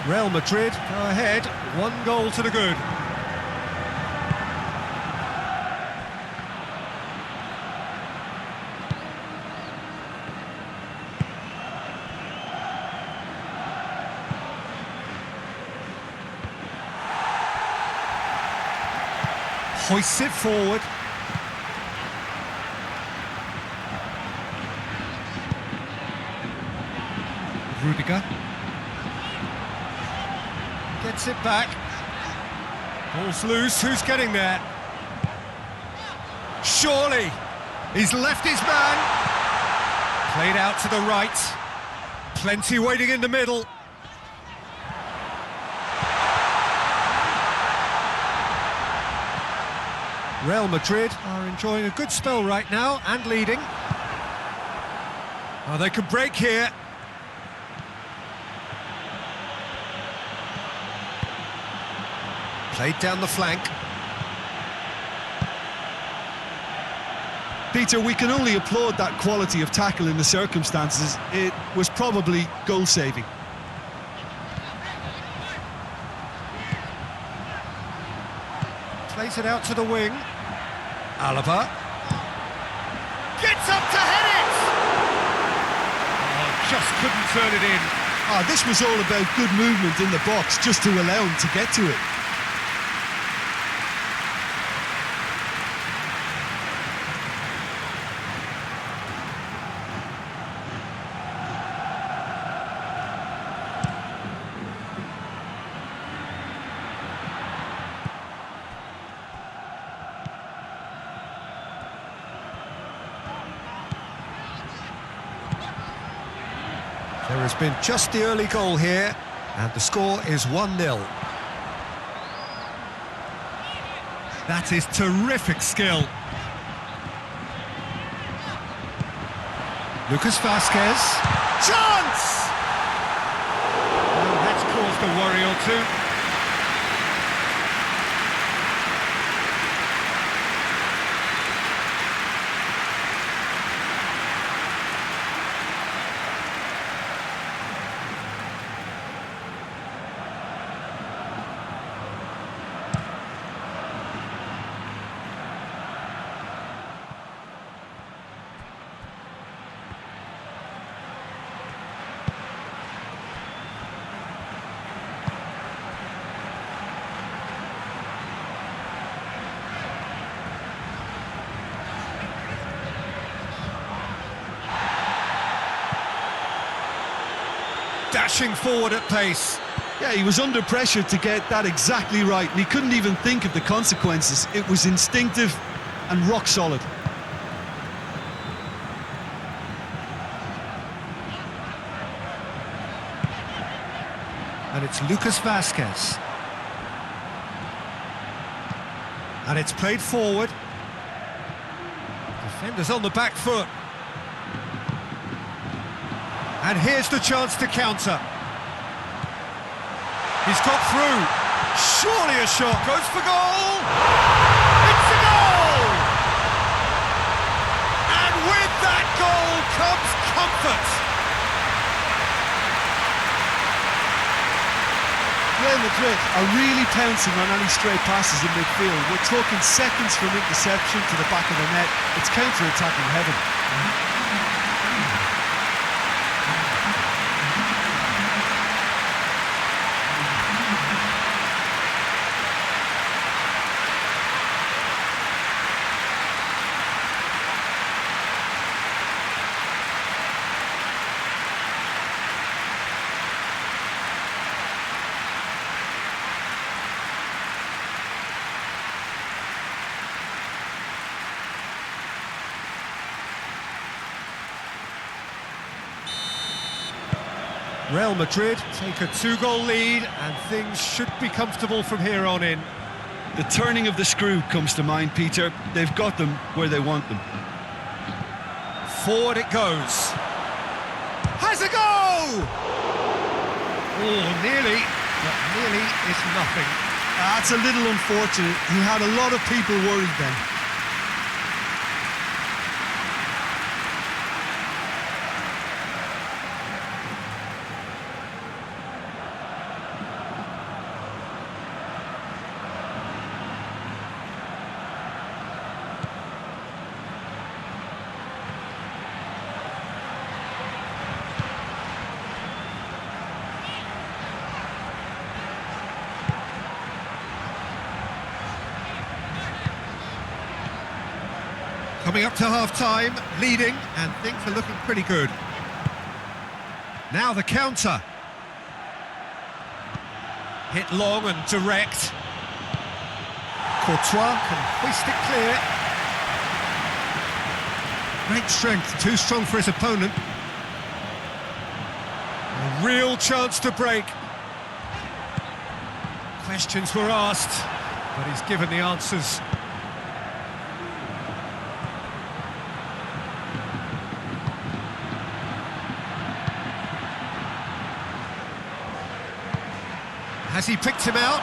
Speaker 1: Real Madrid go ahead, 1 goal to the good. Hoists it forward. Rudiger. Gets it back. Ball's loose, who's getting there? Surely! He's left his man. Played out to the right. Plenty waiting in the middle. Real Madrid are enjoying a good spell right now and leading. Oh, they could break here. Played down the flank.
Speaker 2: Peter, we can only applaud that quality of tackle in the circumstances. It was probably goal-saving.
Speaker 1: Plays it out to the wing. Alaba. Gets up to head it! Oh, just couldn't turn it in.
Speaker 2: Oh, this was all about good movement in the box just to allow him to get to it.
Speaker 1: There has been just the early goal here, and the score is 1-0. That is terrific skill. Lucas Vázquez. Chance! Well, that's caused a worry or two. Dashing forward at pace.
Speaker 2: Yeah, he was under pressure to get that exactly right, and he couldn't even think of the consequences. It was instinctive and rock solid.
Speaker 1: And it's Lucas Vázquez. And it's played forward. Defenders on the back foot. And here's the chance to counter. He's got through. Surely a shot. Goes for goal. It's a goal! And with that goal comes comfort.
Speaker 2: Real Madrid are really pouncing on any stray passes in midfield. We're talking seconds from interception to the back of the net. It's counter-attacking heaven.
Speaker 1: Real Madrid take a 2-goal lead, and things should be comfortable from here on in.
Speaker 2: The turning of the screw comes to mind, Peter. They've got them where they want them.
Speaker 1: Forward it goes. Has a go! Oh, nearly, but nearly is nothing.
Speaker 2: That's a little unfortunate. He had a lot of people worried then.
Speaker 1: Coming up to half-time, leading, and things are looking pretty good. Now the counter. Hit long and direct. Courtois can hoist it clear. Great strength, too strong for his opponent. A real chance to break. Questions were asked, but he's given the answers. Has he picked him out?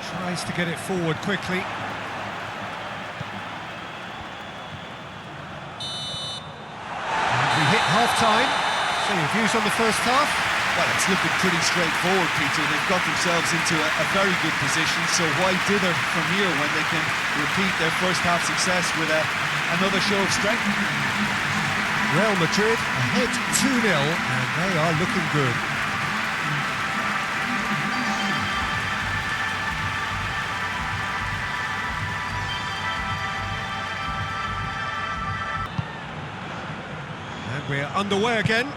Speaker 1: Tries to get it forward quickly. Half-time. So your views on the first half?
Speaker 3: Well, it's looking pretty straightforward, Peter. They've got themselves into a very good position, so why dither from here when they can repeat their first half success with another show of strength?
Speaker 1: Real Madrid ahead 2-0, and they are looking good. And we're underway again.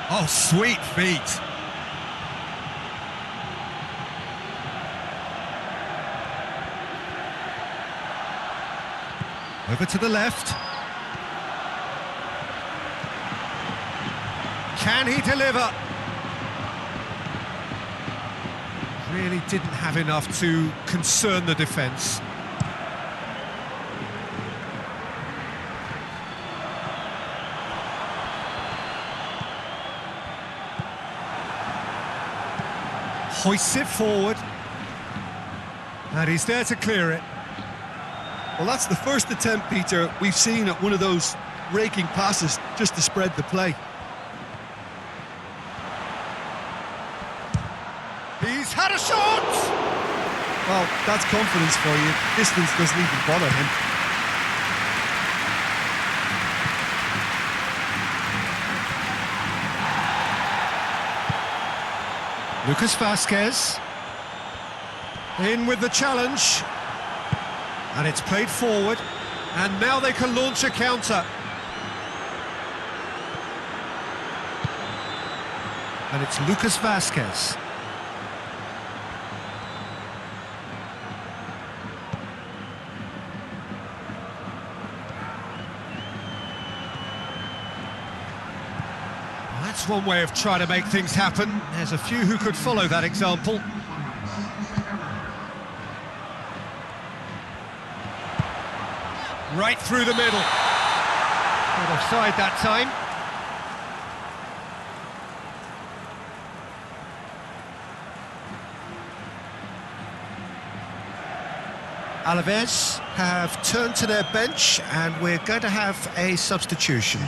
Speaker 1: Oh, sweet feet. Over to the left. Can he deliver? Really didn't have enough to concern the defence. Hoists it forward, and he's there to clear it.
Speaker 3: Well, that's the first attempt, Peter, we've seen at one of those raking passes just to spread the play.
Speaker 1: He's had a shot!
Speaker 3: Well, that's confidence for you. Distance doesn't even bother him.
Speaker 1: Lucas Vázquez in with the challenge, and it's played forward, and now they can launch a counter. And it's Lucas Vázquez. That's one way of trying to make things happen. There's a few who could follow that example. Right through the middle. Not offside that time. Wأlafis have turned to their bench, and we're going to have a substitution.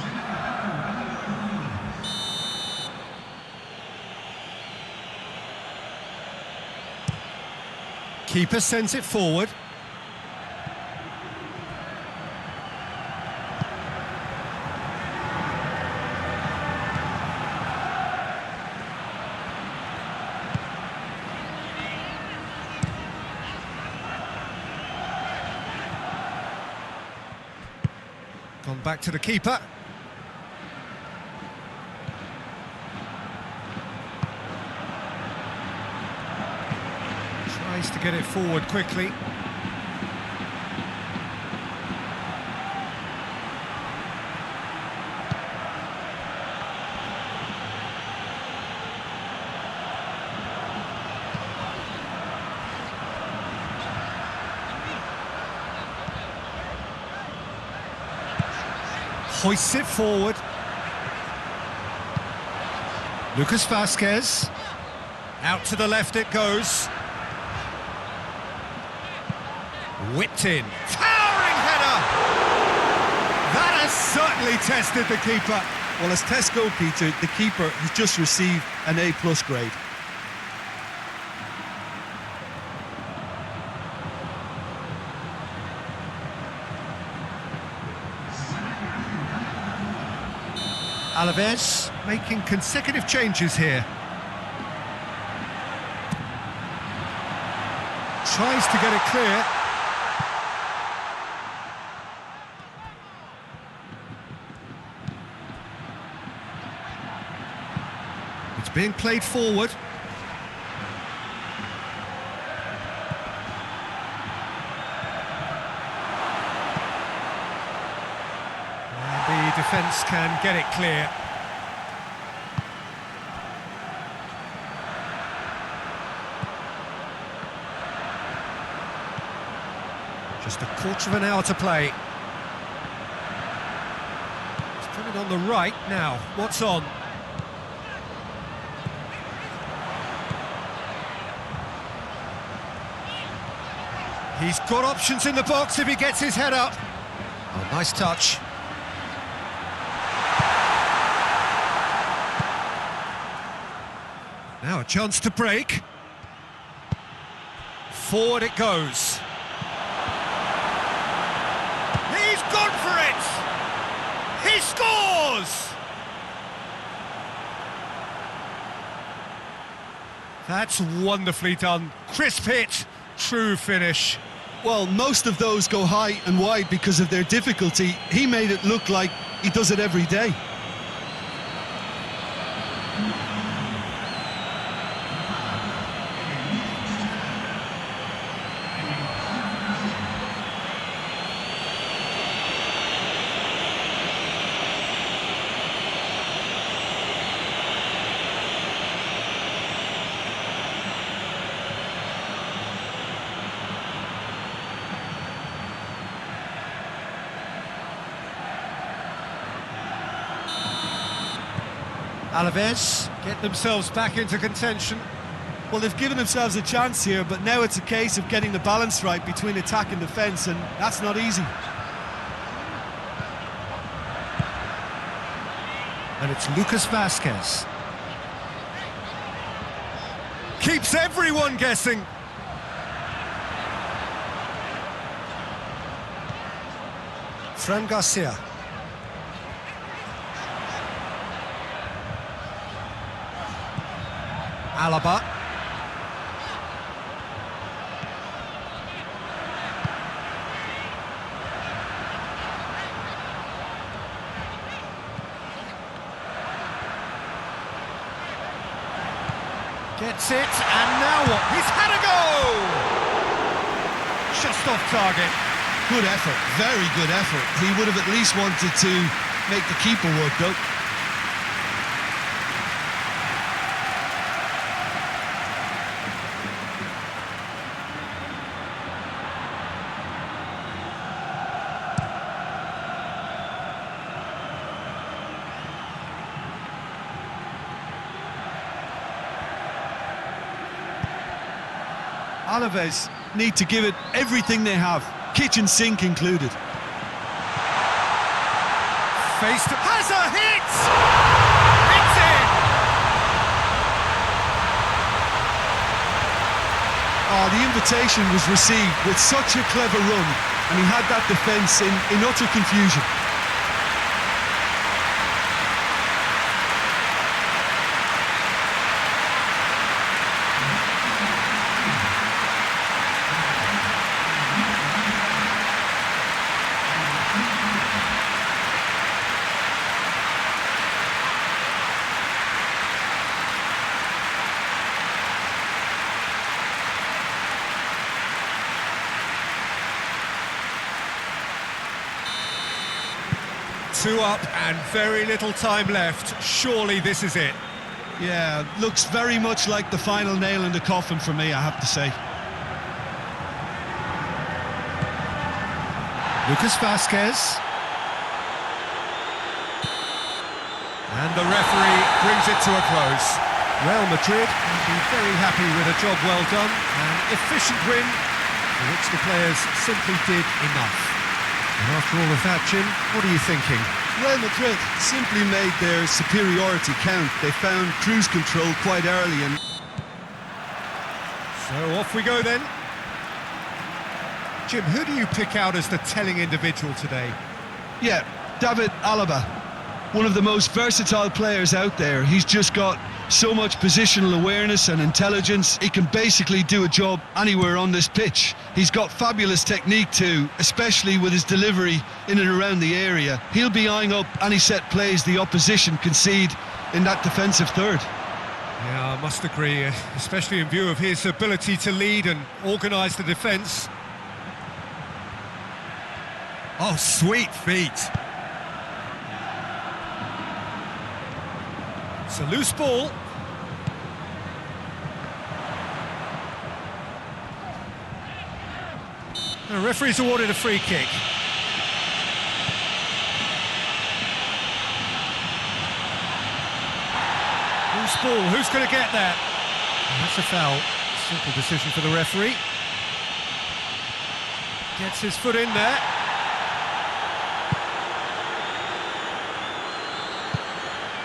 Speaker 1: Keeper sends it forward. Gone back to the keeper. Tries to get it forward quickly. Hoists it forward. Lucas Vázquez. Out to the left it goes. Whipped in. Towering header! That has certainly tested the keeper.
Speaker 3: Well, as tests go, Peter, the keeper has just received an A+ grade.
Speaker 1: Wأlafis making consecutive changes here. Tries to get it clear. It's being played forward. And the defence can get it clear. Just a quarter of an hour to play. He's put it on the right now. What's on? He's got options in the box if he gets his head up. Oh, nice touch. Now a chance to break. Forward it goes. He's gone for it! He scores! That's wonderfully done. Crisp hit, true finish.
Speaker 2: Well, most of those go high and wide because of their difficulty. He made it look like he does it every day.
Speaker 1: Wألافيس get themselves back into contention.
Speaker 2: Well, they've given themselves a chance here, but now it's a case of getting the balance right between attack and defence, and that's not easy.
Speaker 1: And it's Lucas Vázquez. Keeps everyone guessing. Fran Garcia. Alaba. Gets it, and now what? He's had a go! Just off target.
Speaker 2: Good effort, very good effort. He would have at least wanted to make the keeper work, though. Wأlafis need to give it everything they have, kitchen sink included.
Speaker 1: Faced has a hit! It's in!
Speaker 2: Oh, the invitation was received with such a clever run, and he had that defence in utter confusion.
Speaker 1: Two up and very little time left. Surely this is it.
Speaker 2: Yeah, looks very much like the final nail in the coffin for me, I have to say.
Speaker 1: Lucas Vázquez. And the referee brings it to a close. Real Madrid will be very happy with a job well done. An efficient win for which the players simply did enough. And after all of that, Jim, what are you thinking?
Speaker 2: Real Madrid simply made their superiority count. They found cruise control quite early and...
Speaker 1: So off we go then. Jim, who do you pick out as the telling individual today?
Speaker 2: Yeah, David Alaba. One of the most versatile players out there. He's just got so much positional awareness and intelligence. He can basically do a job anywhere on this pitch. He's got fabulous technique too, especially with his delivery in and around the area. He'll be eyeing up any set plays the opposition concede in that defensive third.
Speaker 1: Yeah, I must agree, especially in view of his ability to lead and organise the defence. Oh, sweet feet. It's a loose ball. The referee's awarded a free kick. Loose ball, who's going to get that? That's a foul. Simple decision for the referee. Gets his foot in there.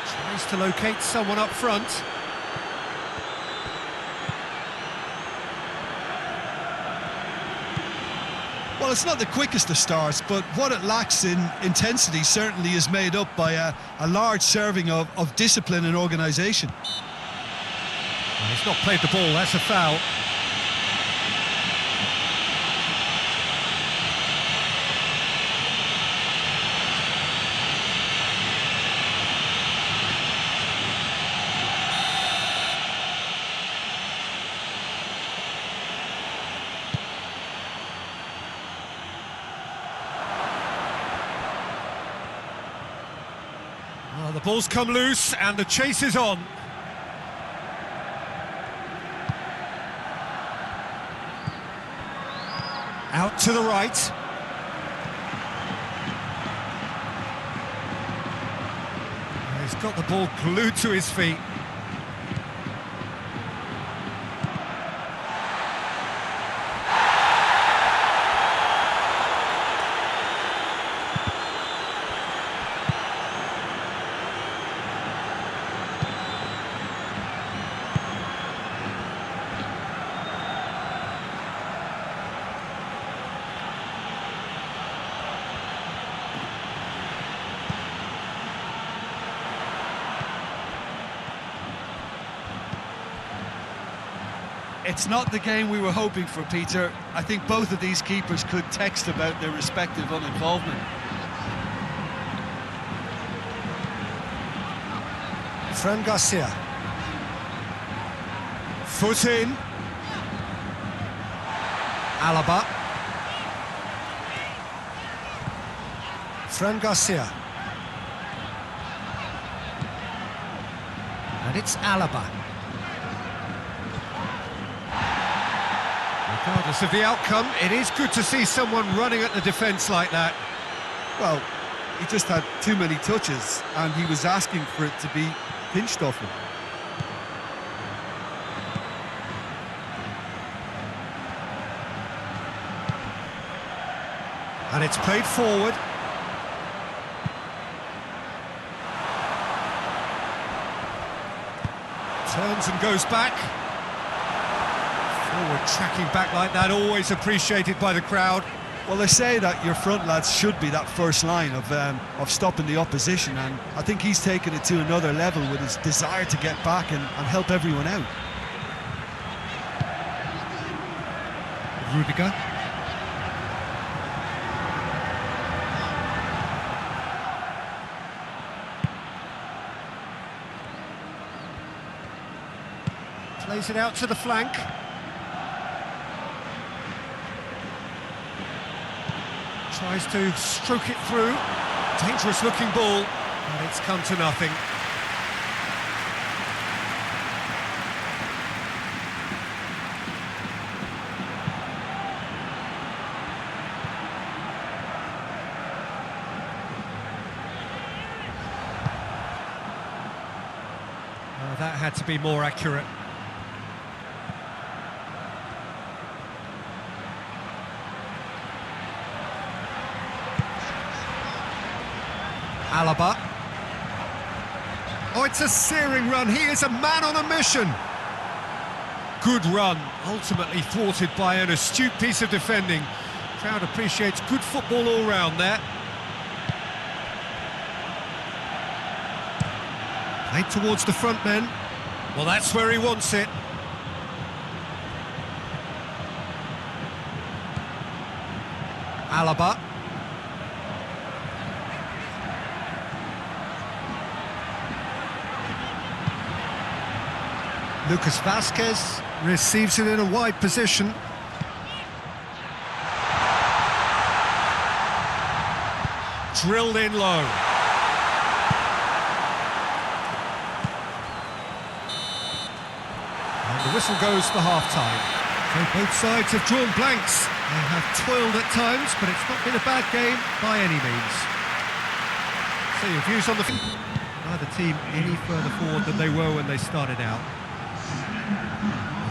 Speaker 1: Tries to locate someone up front.
Speaker 2: Well, it's not the quickest of starts, but what it lacks in intensity certainly is made up by a large serving of discipline and organisation.
Speaker 1: Well, he's not played the ball, that's a foul. Well, the ball's come loose and the chase is on. Out to the right. He's got the ball glued to his feet.
Speaker 2: It's not the game we were hoping for, Peter. I think both of these keepers could text about their respective uninvolvement.
Speaker 1: Fran Garcia. Foot in. Alaba. Fran Garcia. And it's Alaba. Regardless of the outcome, it is good to see someone running at the defence like that.
Speaker 3: Well, he just had too many touches and he was asking for it to be pinched off him.
Speaker 1: And it's played forward. Turns and goes back. Forward tracking back like that, always appreciated by the crowd.
Speaker 2: Well, they say that your front lads should be that first line of stopping the opposition, and I think he's taken it to another level with his desire to get back and help everyone out.
Speaker 1: Rudiger. Plays it out to the flank. Tries to stroke it through. Dangerous looking ball, and it's come to nothing. That had to be more accurate. Alaba. Oh, it's a searing run. He is a man on a mission. Good run, ultimately thwarted by an astute piece of defending. Crowd appreciates good football all round there. Played towards the front men. Well, that's where he wants it. Alaba. Lucas Vasquez receives it in a wide position. Drilled in low. And the whistle goes for half-time. So both sides have drawn blanks. They have toiled at times, but it's not been a bad game by any means. So your views on the... Neither team any further forward than they were when they started out.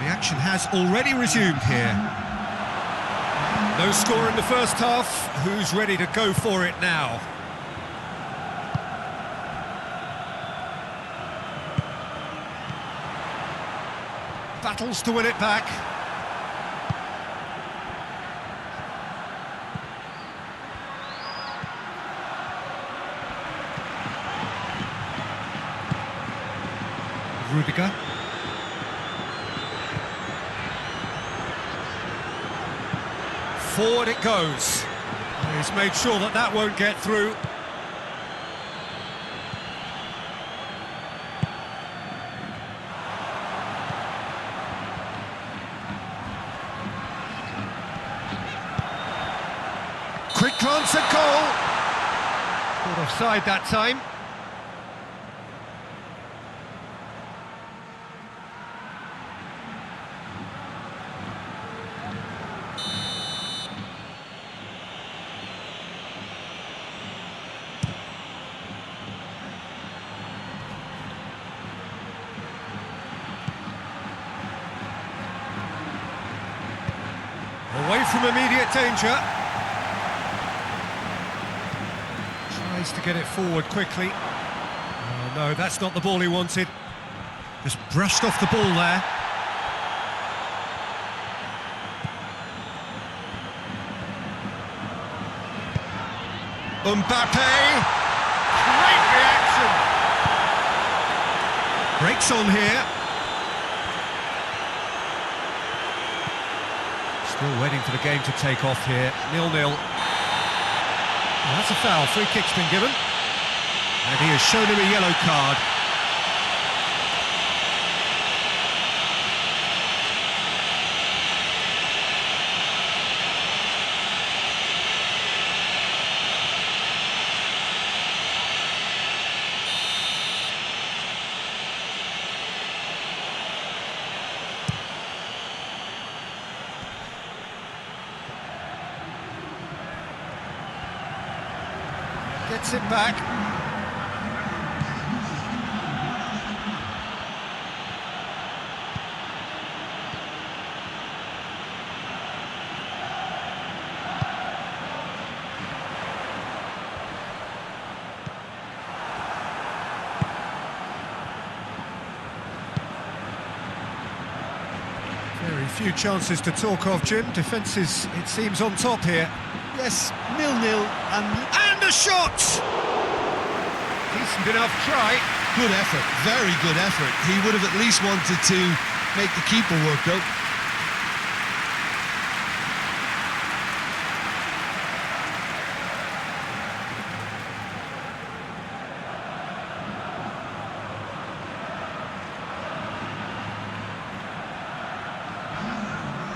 Speaker 1: The action has already resumed here. No score in the first half. Who's ready to go for it now? Battles to win it back. Rudiger. Forward it goes. He's made sure that that won't get through. Quick glance at goal. Caught offside that time. Away from immediate danger. Tries to get it forward quickly. Oh no, that's not the ball he wanted. Just brushed off the ball there. Mbappe! Great reaction! Breaks on here. Still waiting for the game to take off here. 0-0. Well, that's a foul. Free kick's been given. And he has shown him a yellow card. Gets it back. Very few chances to talk of, Jim. Defence is, it seems, on top here.
Speaker 2: Yes, 0-0
Speaker 1: And a shot! Decent enough try.
Speaker 2: good effort, very good effort. He would have at least wanted to make the keeper work though.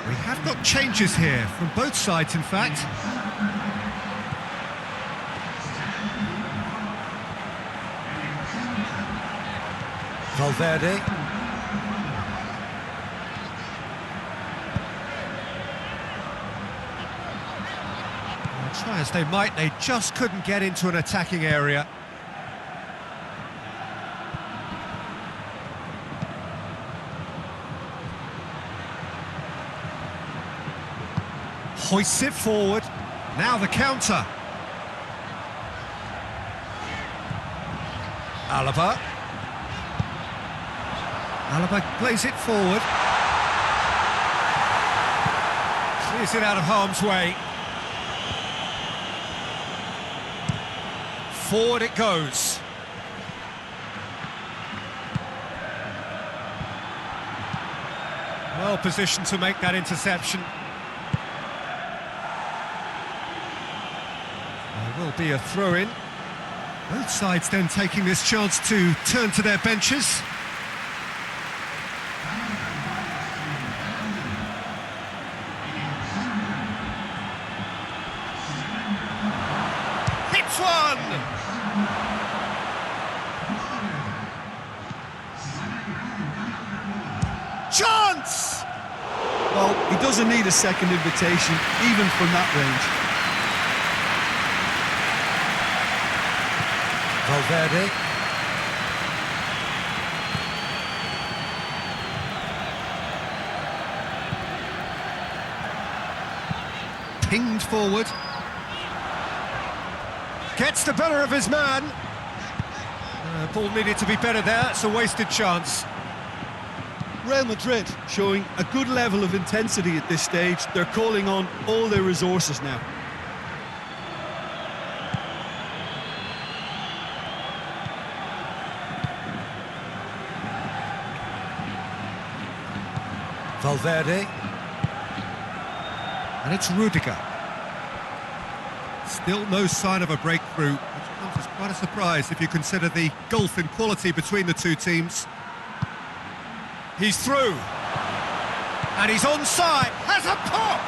Speaker 1: We have got changes here from both sides, in fact. Valverde. Well, try as they might, they just couldn't get into an attacking area. Hoists it forward. Now the counter. Alaba. Alaba plays it forward. Clears it out of harm's way. Forward it goes. Well positioned to make that interception. There will be a throw-in. Both sides then taking this chance to turn to their benches. Hits one! Chance!
Speaker 2: Well, he doesn't need a second invitation, even from that range.
Speaker 1: Valverde. Pinged forward. Gets the better of his man. Ball needed to be better there, it's a wasted chance.
Speaker 2: Real Madrid showing a good level of intensity at this stage. They're calling on all their resources now.
Speaker 1: Valverde. And it's Rudiger. Still no sign of a breakthrough, which comes as quite a surprise if you consider the gulf in quality between the two teams. He's through. And he's onside. Has a pop!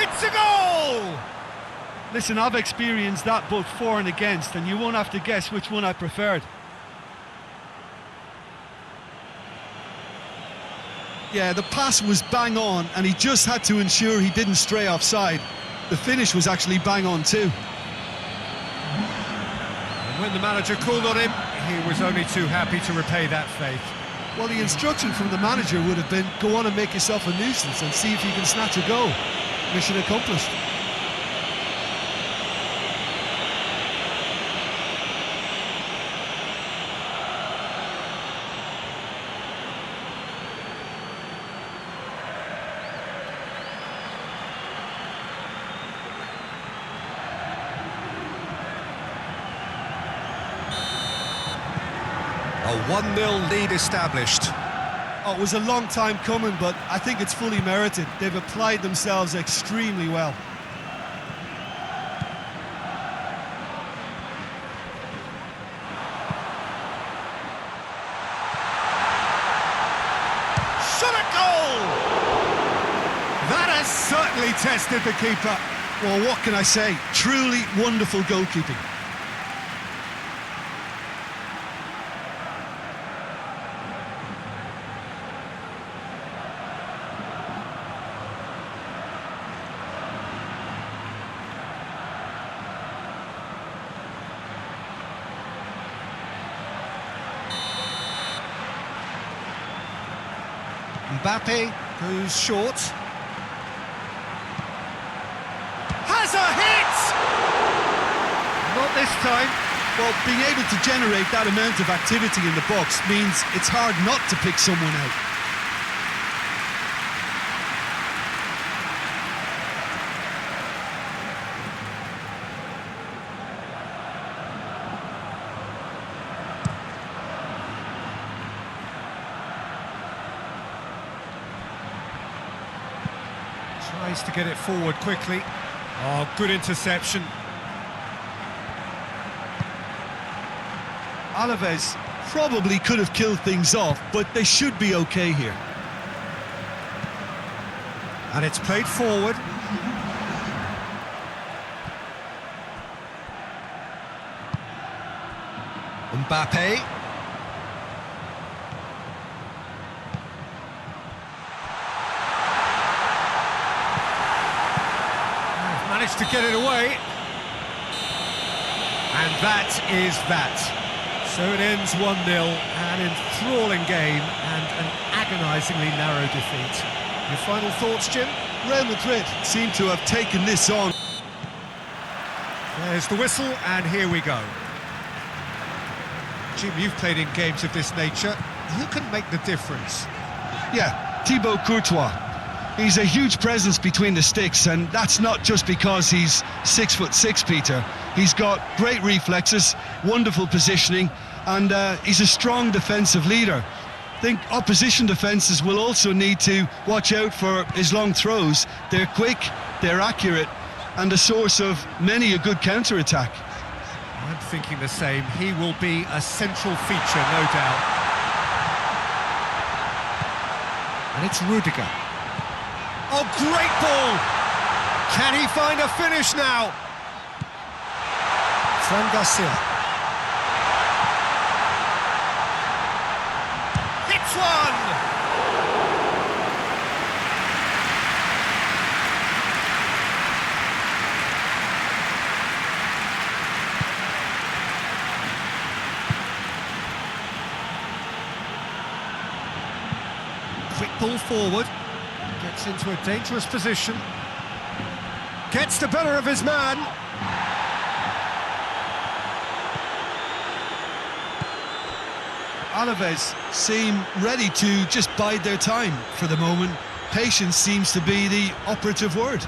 Speaker 1: It's a goal!
Speaker 2: Listen, I've experienced that both for and against, and you won't have to guess which one I preferred. Yeah, the pass was bang on, and he just had to ensure he didn't stray offside. The finish was actually bang on too.
Speaker 1: And when the manager called on him, he was only too happy to repay that faith.
Speaker 2: Well, the instruction from the manager would have been, go on and make yourself a nuisance and see if you can snatch a goal. Mission accomplished.
Speaker 1: A 1-0 lead established.
Speaker 2: Oh, it was a long time coming, but I think it's fully merited. They've applied themselves extremely well.
Speaker 1: Shot at goal! That has certainly tested the keeper.
Speaker 2: Well, what can I say? Truly wonderful goalkeeping.
Speaker 1: Mbappe goes short. Has a hit! Not this time.
Speaker 2: Well, being able to generate that amount of activity in the box means it's hard not to pick someone out.
Speaker 1: Tries to get it forward quickly. Oh, good interception.
Speaker 2: Wألافis probably could have killed things off, but they should be okay here.
Speaker 1: And it's played forward. Mbappe. Managed to get it away. And that is that. So it ends 1-0, an enthralling game and an agonisingly narrow defeat. Your final thoughts, Jim?
Speaker 2: Real Madrid seem to have taken this on.
Speaker 1: There's the whistle, and here we go. Jim, you've played in games of this nature. Who can make the difference?
Speaker 2: Yeah, Thibaut Courtois. He's a huge presence between the sticks, and that's not just because he's 6'6", Peter. He's got great reflexes, wonderful positioning, and he's a strong defensive leader. I think opposition defences will also need to watch out for his long throws. They're quick, they're accurate, and a source of many a good counter-attack.
Speaker 1: I'm thinking the same. He will be a central feature, no doubt. And it's Rudiger. Oh, great ball! Can he find a finish now? Fran Garcia. Hits one! Quick ball forward. Gets into a dangerous position. Gets the better of his man.
Speaker 2: Wألافيس seem ready to just bide their time for the moment. Patience seems to be the operative word.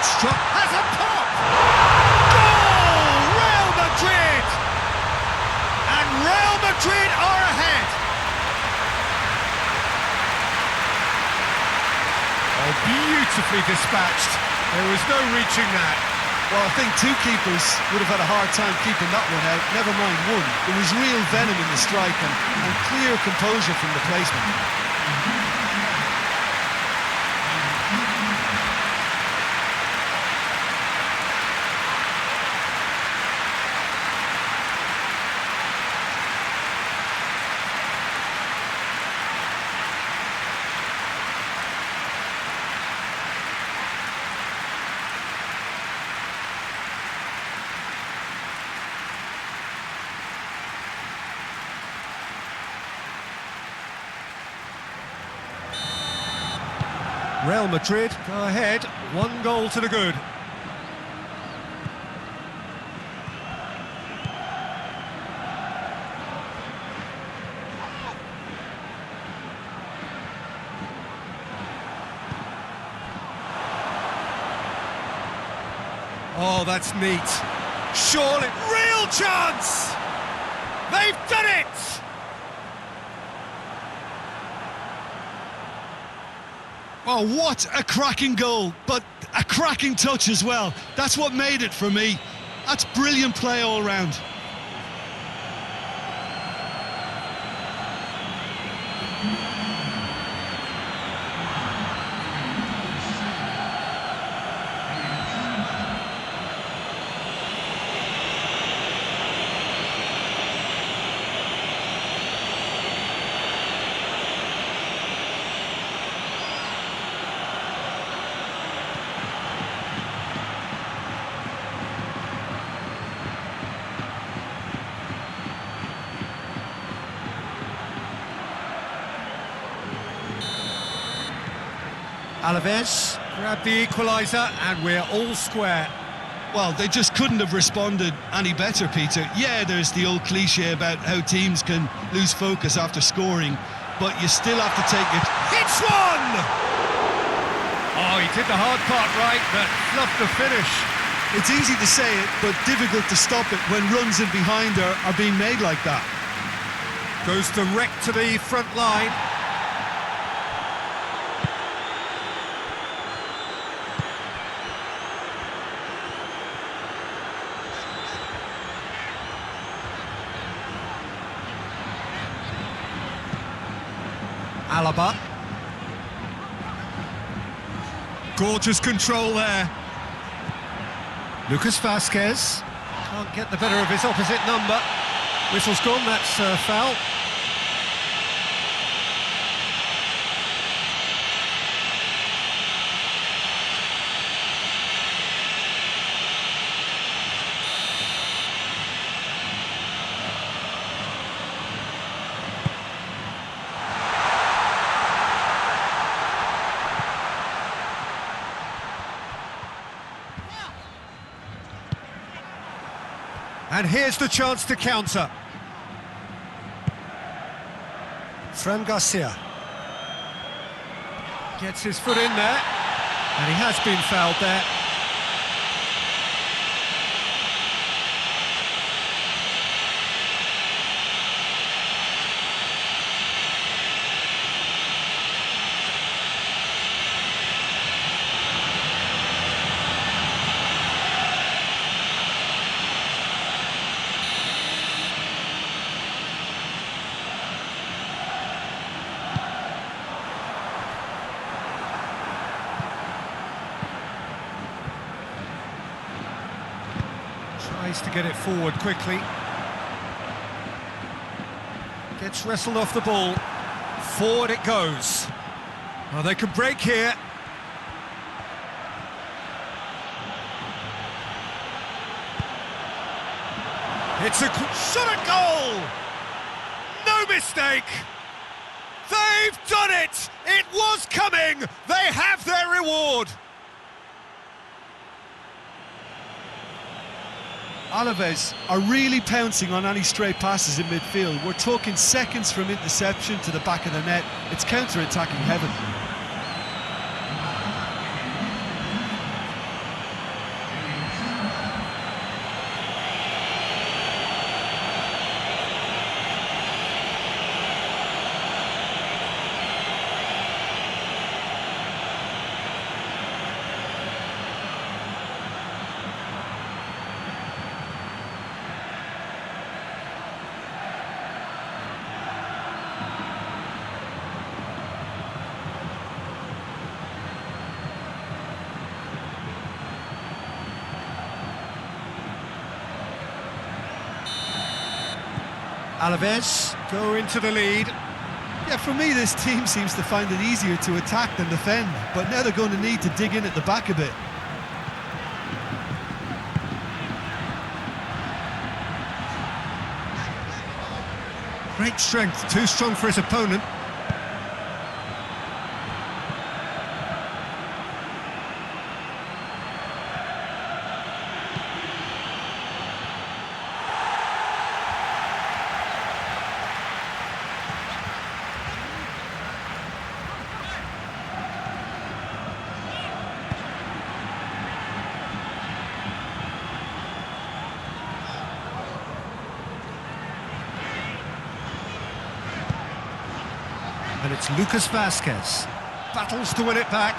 Speaker 1: Struck, has a pop! Goal! Real Madrid! And Real Madrid are ahead! Oh, beautifully dispatched. There was no reaching that.
Speaker 2: Well, I think two keepers would have had a hard time keeping that one out, never mind one. There was real venom in the strike and clear composure from the placement.
Speaker 1: Real Madrid go ahead, 1 goal to the good. Oh, that's neat. Surely, real chance! They've done it!
Speaker 2: Oh, what a cracking goal, but a cracking touch as well. That's what made it for me. That's brilliant play all round.
Speaker 1: Wأlafis grabbed the equaliser and we're all square.
Speaker 2: Well, they just couldn't have responded any better, Peter. Yeah, there's the old cliche about how teams can lose focus after scoring, but you still have to take it.
Speaker 1: Hits one! Oh, he did the hard part right, but fluffed the finish.
Speaker 2: It's easy to say it, but difficult to stop it when runs in behind are being made like that.
Speaker 1: Goes direct to the front line. Alaba. Gorgeous control there. Lucas Vázquez can't get the better of his opposite number. Whistle's gone, that's foul. And here's the chance to counter. Fran Garcia gets his foot in there, and he has been fouled there. Tries to get it forward quickly. Gets wrestled off the ball. Forward it goes. Oh, they could break here. It's a shot at goal! No mistake! They've done it! It was coming! They have their reward!
Speaker 2: Wألافيس are really pouncing on any stray passes in midfield. We're talking seconds from interception to the back of the net. It's counter-attacking heaven.
Speaker 1: Wأlafis go into the lead.
Speaker 2: Yeah, for me, this team seems to find it easier to attack than defend, but now they're going to need to dig in at the back a bit.
Speaker 1: Great strength, too strong for his opponent. And it's Lucas Vázquez. Battles to win it back.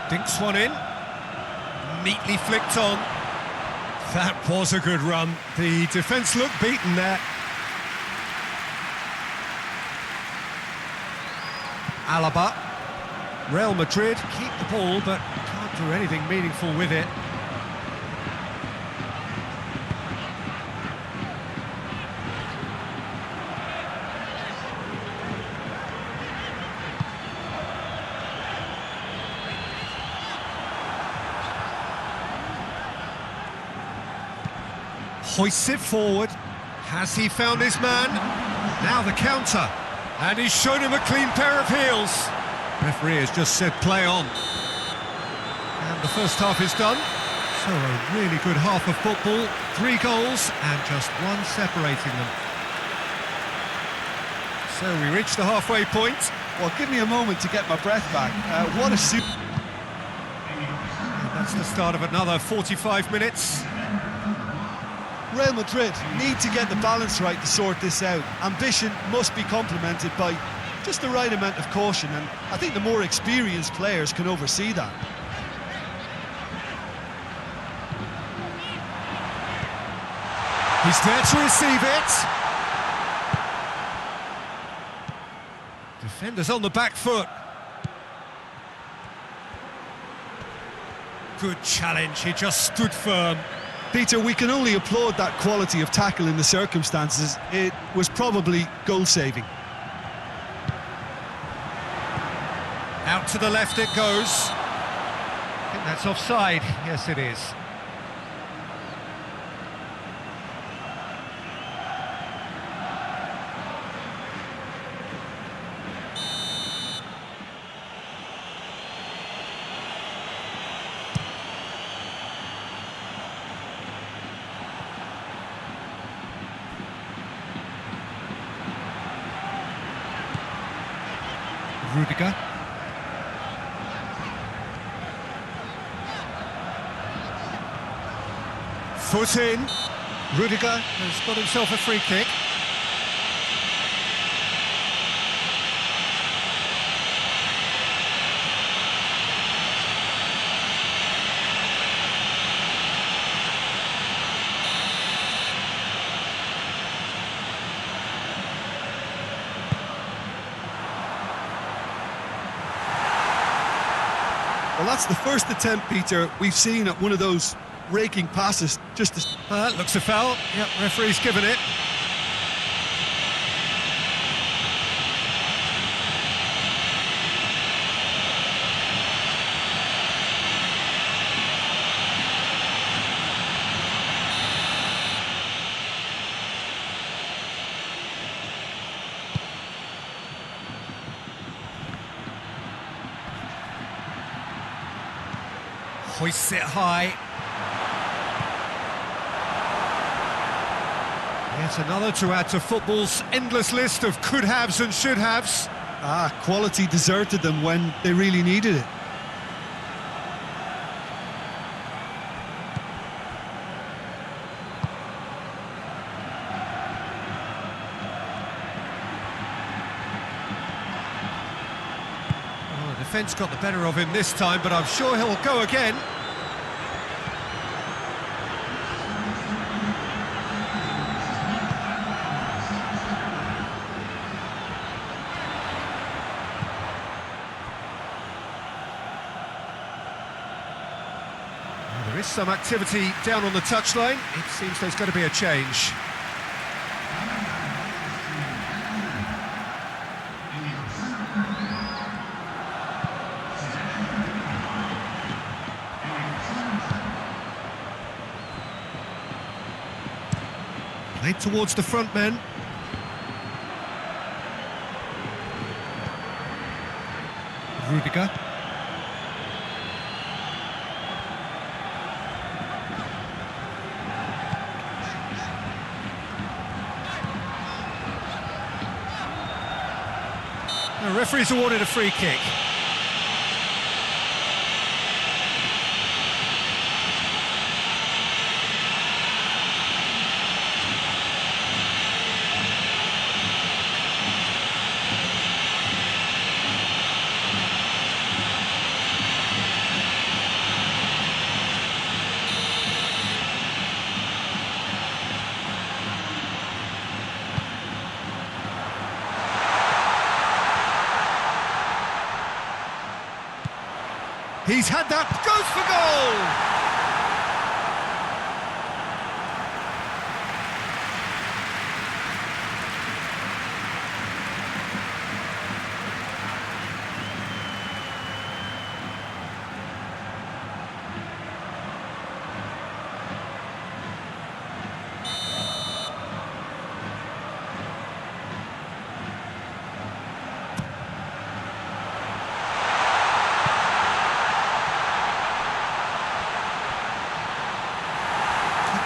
Speaker 1: Dinks one in. Neatly flicked on. That was a good run. The defence looked beaten there. Alaba. Real Madrid keep the ball, but can't do anything meaningful with it. Hoists it forward. Has he found his man? Now the counter. And he's shown him a clean pair of heels. Referee has just said play on. And the first half is done. So a really good half of football. 3 goals and just one separating them. So we reach the halfway point.
Speaker 2: Well, give me a moment to get my breath back. What a suit.
Speaker 1: And that's the start of another 45 minutes.
Speaker 2: Real Madrid need to get the balance right to sort this out. Ambition must be complemented by just the right amount of caution, and I think the more experienced players can oversee that.
Speaker 1: He's there to receive it. Defenders on the back foot. Good challenge, he just stood firm.
Speaker 2: Peter, we can only applaud that quality of tackle in the circumstances. It was probably goal-saving.
Speaker 1: Out to the left it goes. I think that's offside. Yes, it is. Rudiger. Foot in. Rudiger has got himself a free kick.
Speaker 2: Well, that's the first attempt, Peter, we've seen at one of those raking passes. Just to...
Speaker 1: Looks a foul. Yep, referee's given it. Hoists it high. Yet another to add to football's endless list of could-haves and should-haves.
Speaker 2: Quality deserted them when they really needed it.
Speaker 1: Well, the defence got the better of him this time, but I'm sure he'll go again. There is some activity down on the touchline. It seems there's going to be a change. Played towards the front men. Rudiger. The referee's awarded a free kick. He's had that, goes for goal!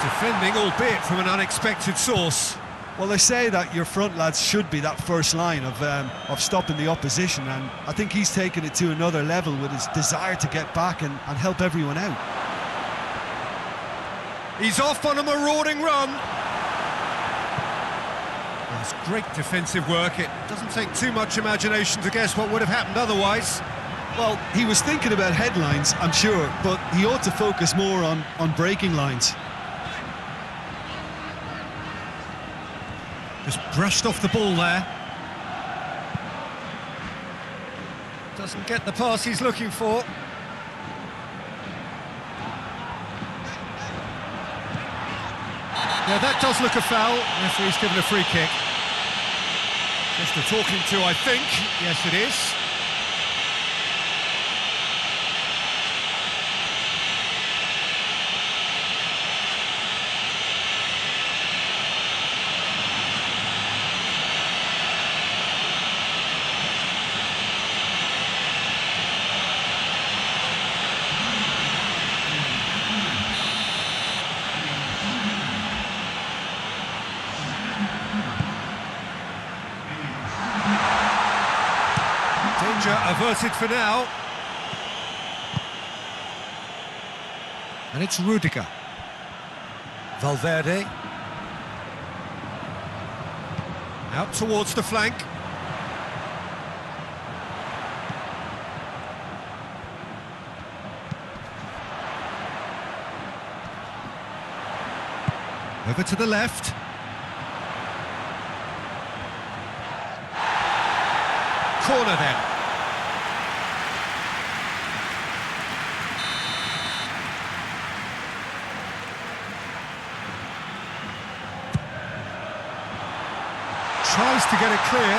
Speaker 1: Defending, albeit from an unexpected source.
Speaker 2: Well, they say that your front lads should be that first line of stopping the opposition, and I think he's taken it to another level with his desire to get back and help everyone out.
Speaker 1: He's off on a marauding run. Well, it's great defensive work. It doesn't take too much imagination to guess what would have happened otherwise.
Speaker 2: Well, he was thinking about headlines, I'm sure, but he ought to focus more on breaking lines.
Speaker 1: Just brushed off the ball there. Doesn't get the pass he's looking for. Yeah, that does look a foul. Referee's given a free kick. Just a talking to, I think. Yes, it is. Danger averted for now. And it's Rudiger. Valverde. Out towards the flank. Over to the left. Corner then. Tries to get it clear.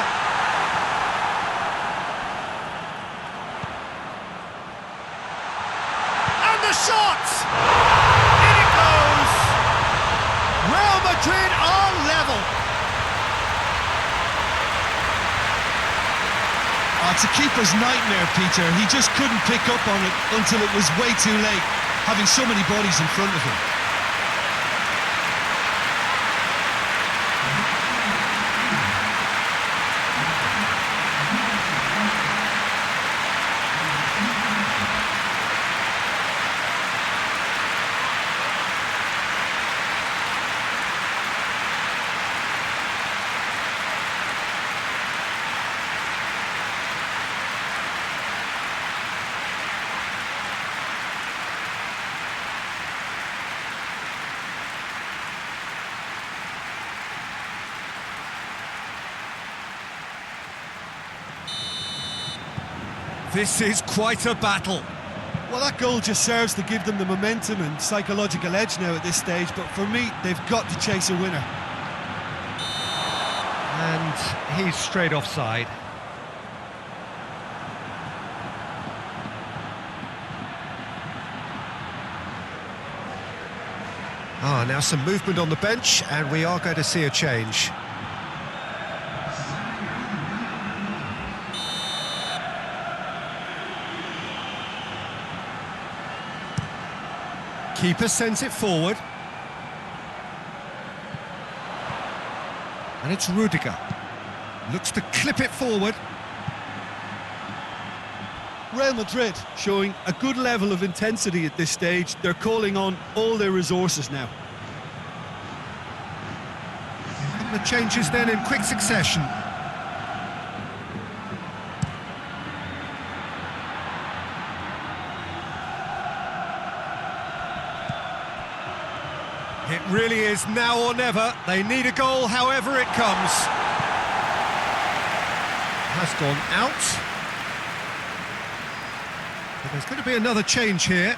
Speaker 1: And the shot! In it goes! Real Madrid are level.
Speaker 2: It's a keeper's nightmare, Peter. He just couldn't pick up on it until it was way too late. having so many bodies in front of him.
Speaker 1: This is quite a battle.
Speaker 2: Well, that goal just serves to give them the momentum and psychological edge now at this stage, but for me, they've got to chase a winner.
Speaker 1: And he's straight offside. Now some movement on the bench, and we are going to see a change. Keeper sends it forward. And it's Rudiger. Looks to clip it forward.
Speaker 2: Real Madrid showing a good level of intensity at this stage. They're calling on all their resources now.
Speaker 1: And the changes then in quick succession. It really is now or never. They need a goal however it comes. Has gone out. But there's going to be another change here.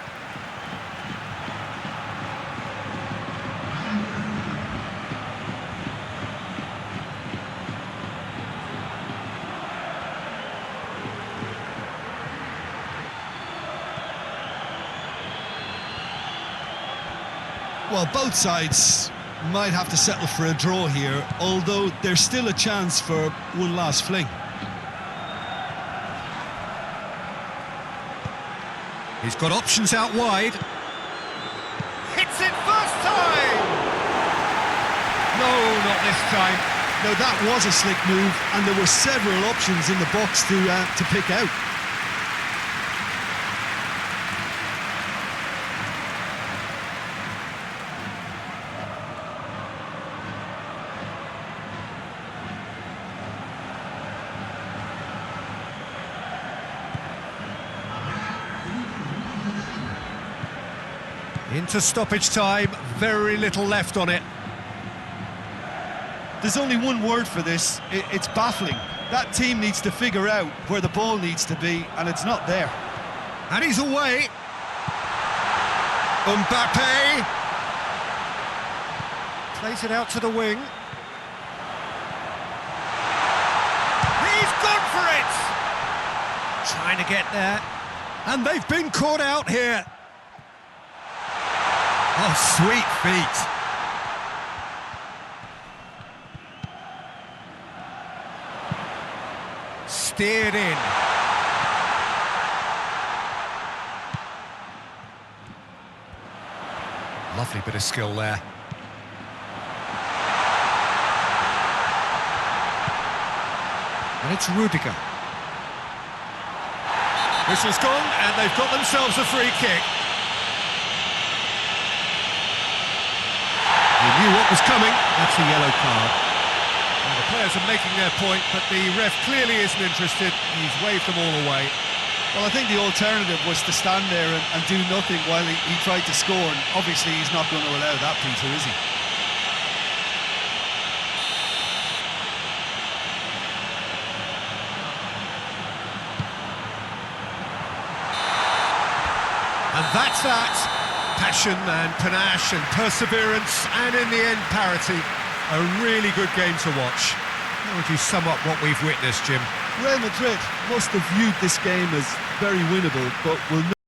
Speaker 2: Well, both sides might have to settle for a draw here, although there's still a chance for one last fling.
Speaker 1: He's got options out wide. Hits it first time! No, not this time.
Speaker 2: Now that was a slick move, and there were several options in the box to pick out.
Speaker 1: Into stoppage time, very little left on it.
Speaker 2: There's only one word for this, it's baffling. That team needs to figure out where the ball needs to be, and it's not there.
Speaker 1: And he's away. Mbappe plays it out to the wing. He's gone for it! Trying to get there. And they've been caught out here. Oh, sweet feet. Steered in. Lovely bit of skill there. And it's Rudiger. Whistle's gone, and they've got themselves a free kick. He knew what was coming. That's a yellow card. Well, the players are making their point, but the ref clearly isn't interested. He's waved them all away.
Speaker 2: Well, I think the alternative was to stand there and do nothing while he tried to score, and obviously he's not going to allow that, Peter, is he?
Speaker 1: And that's that. Passion and panache and perseverance, and in the end parity. A really good game to watch. How would you sum up what we've witnessed, Jim?
Speaker 2: Real Madrid must have viewed this game as very winnable, but will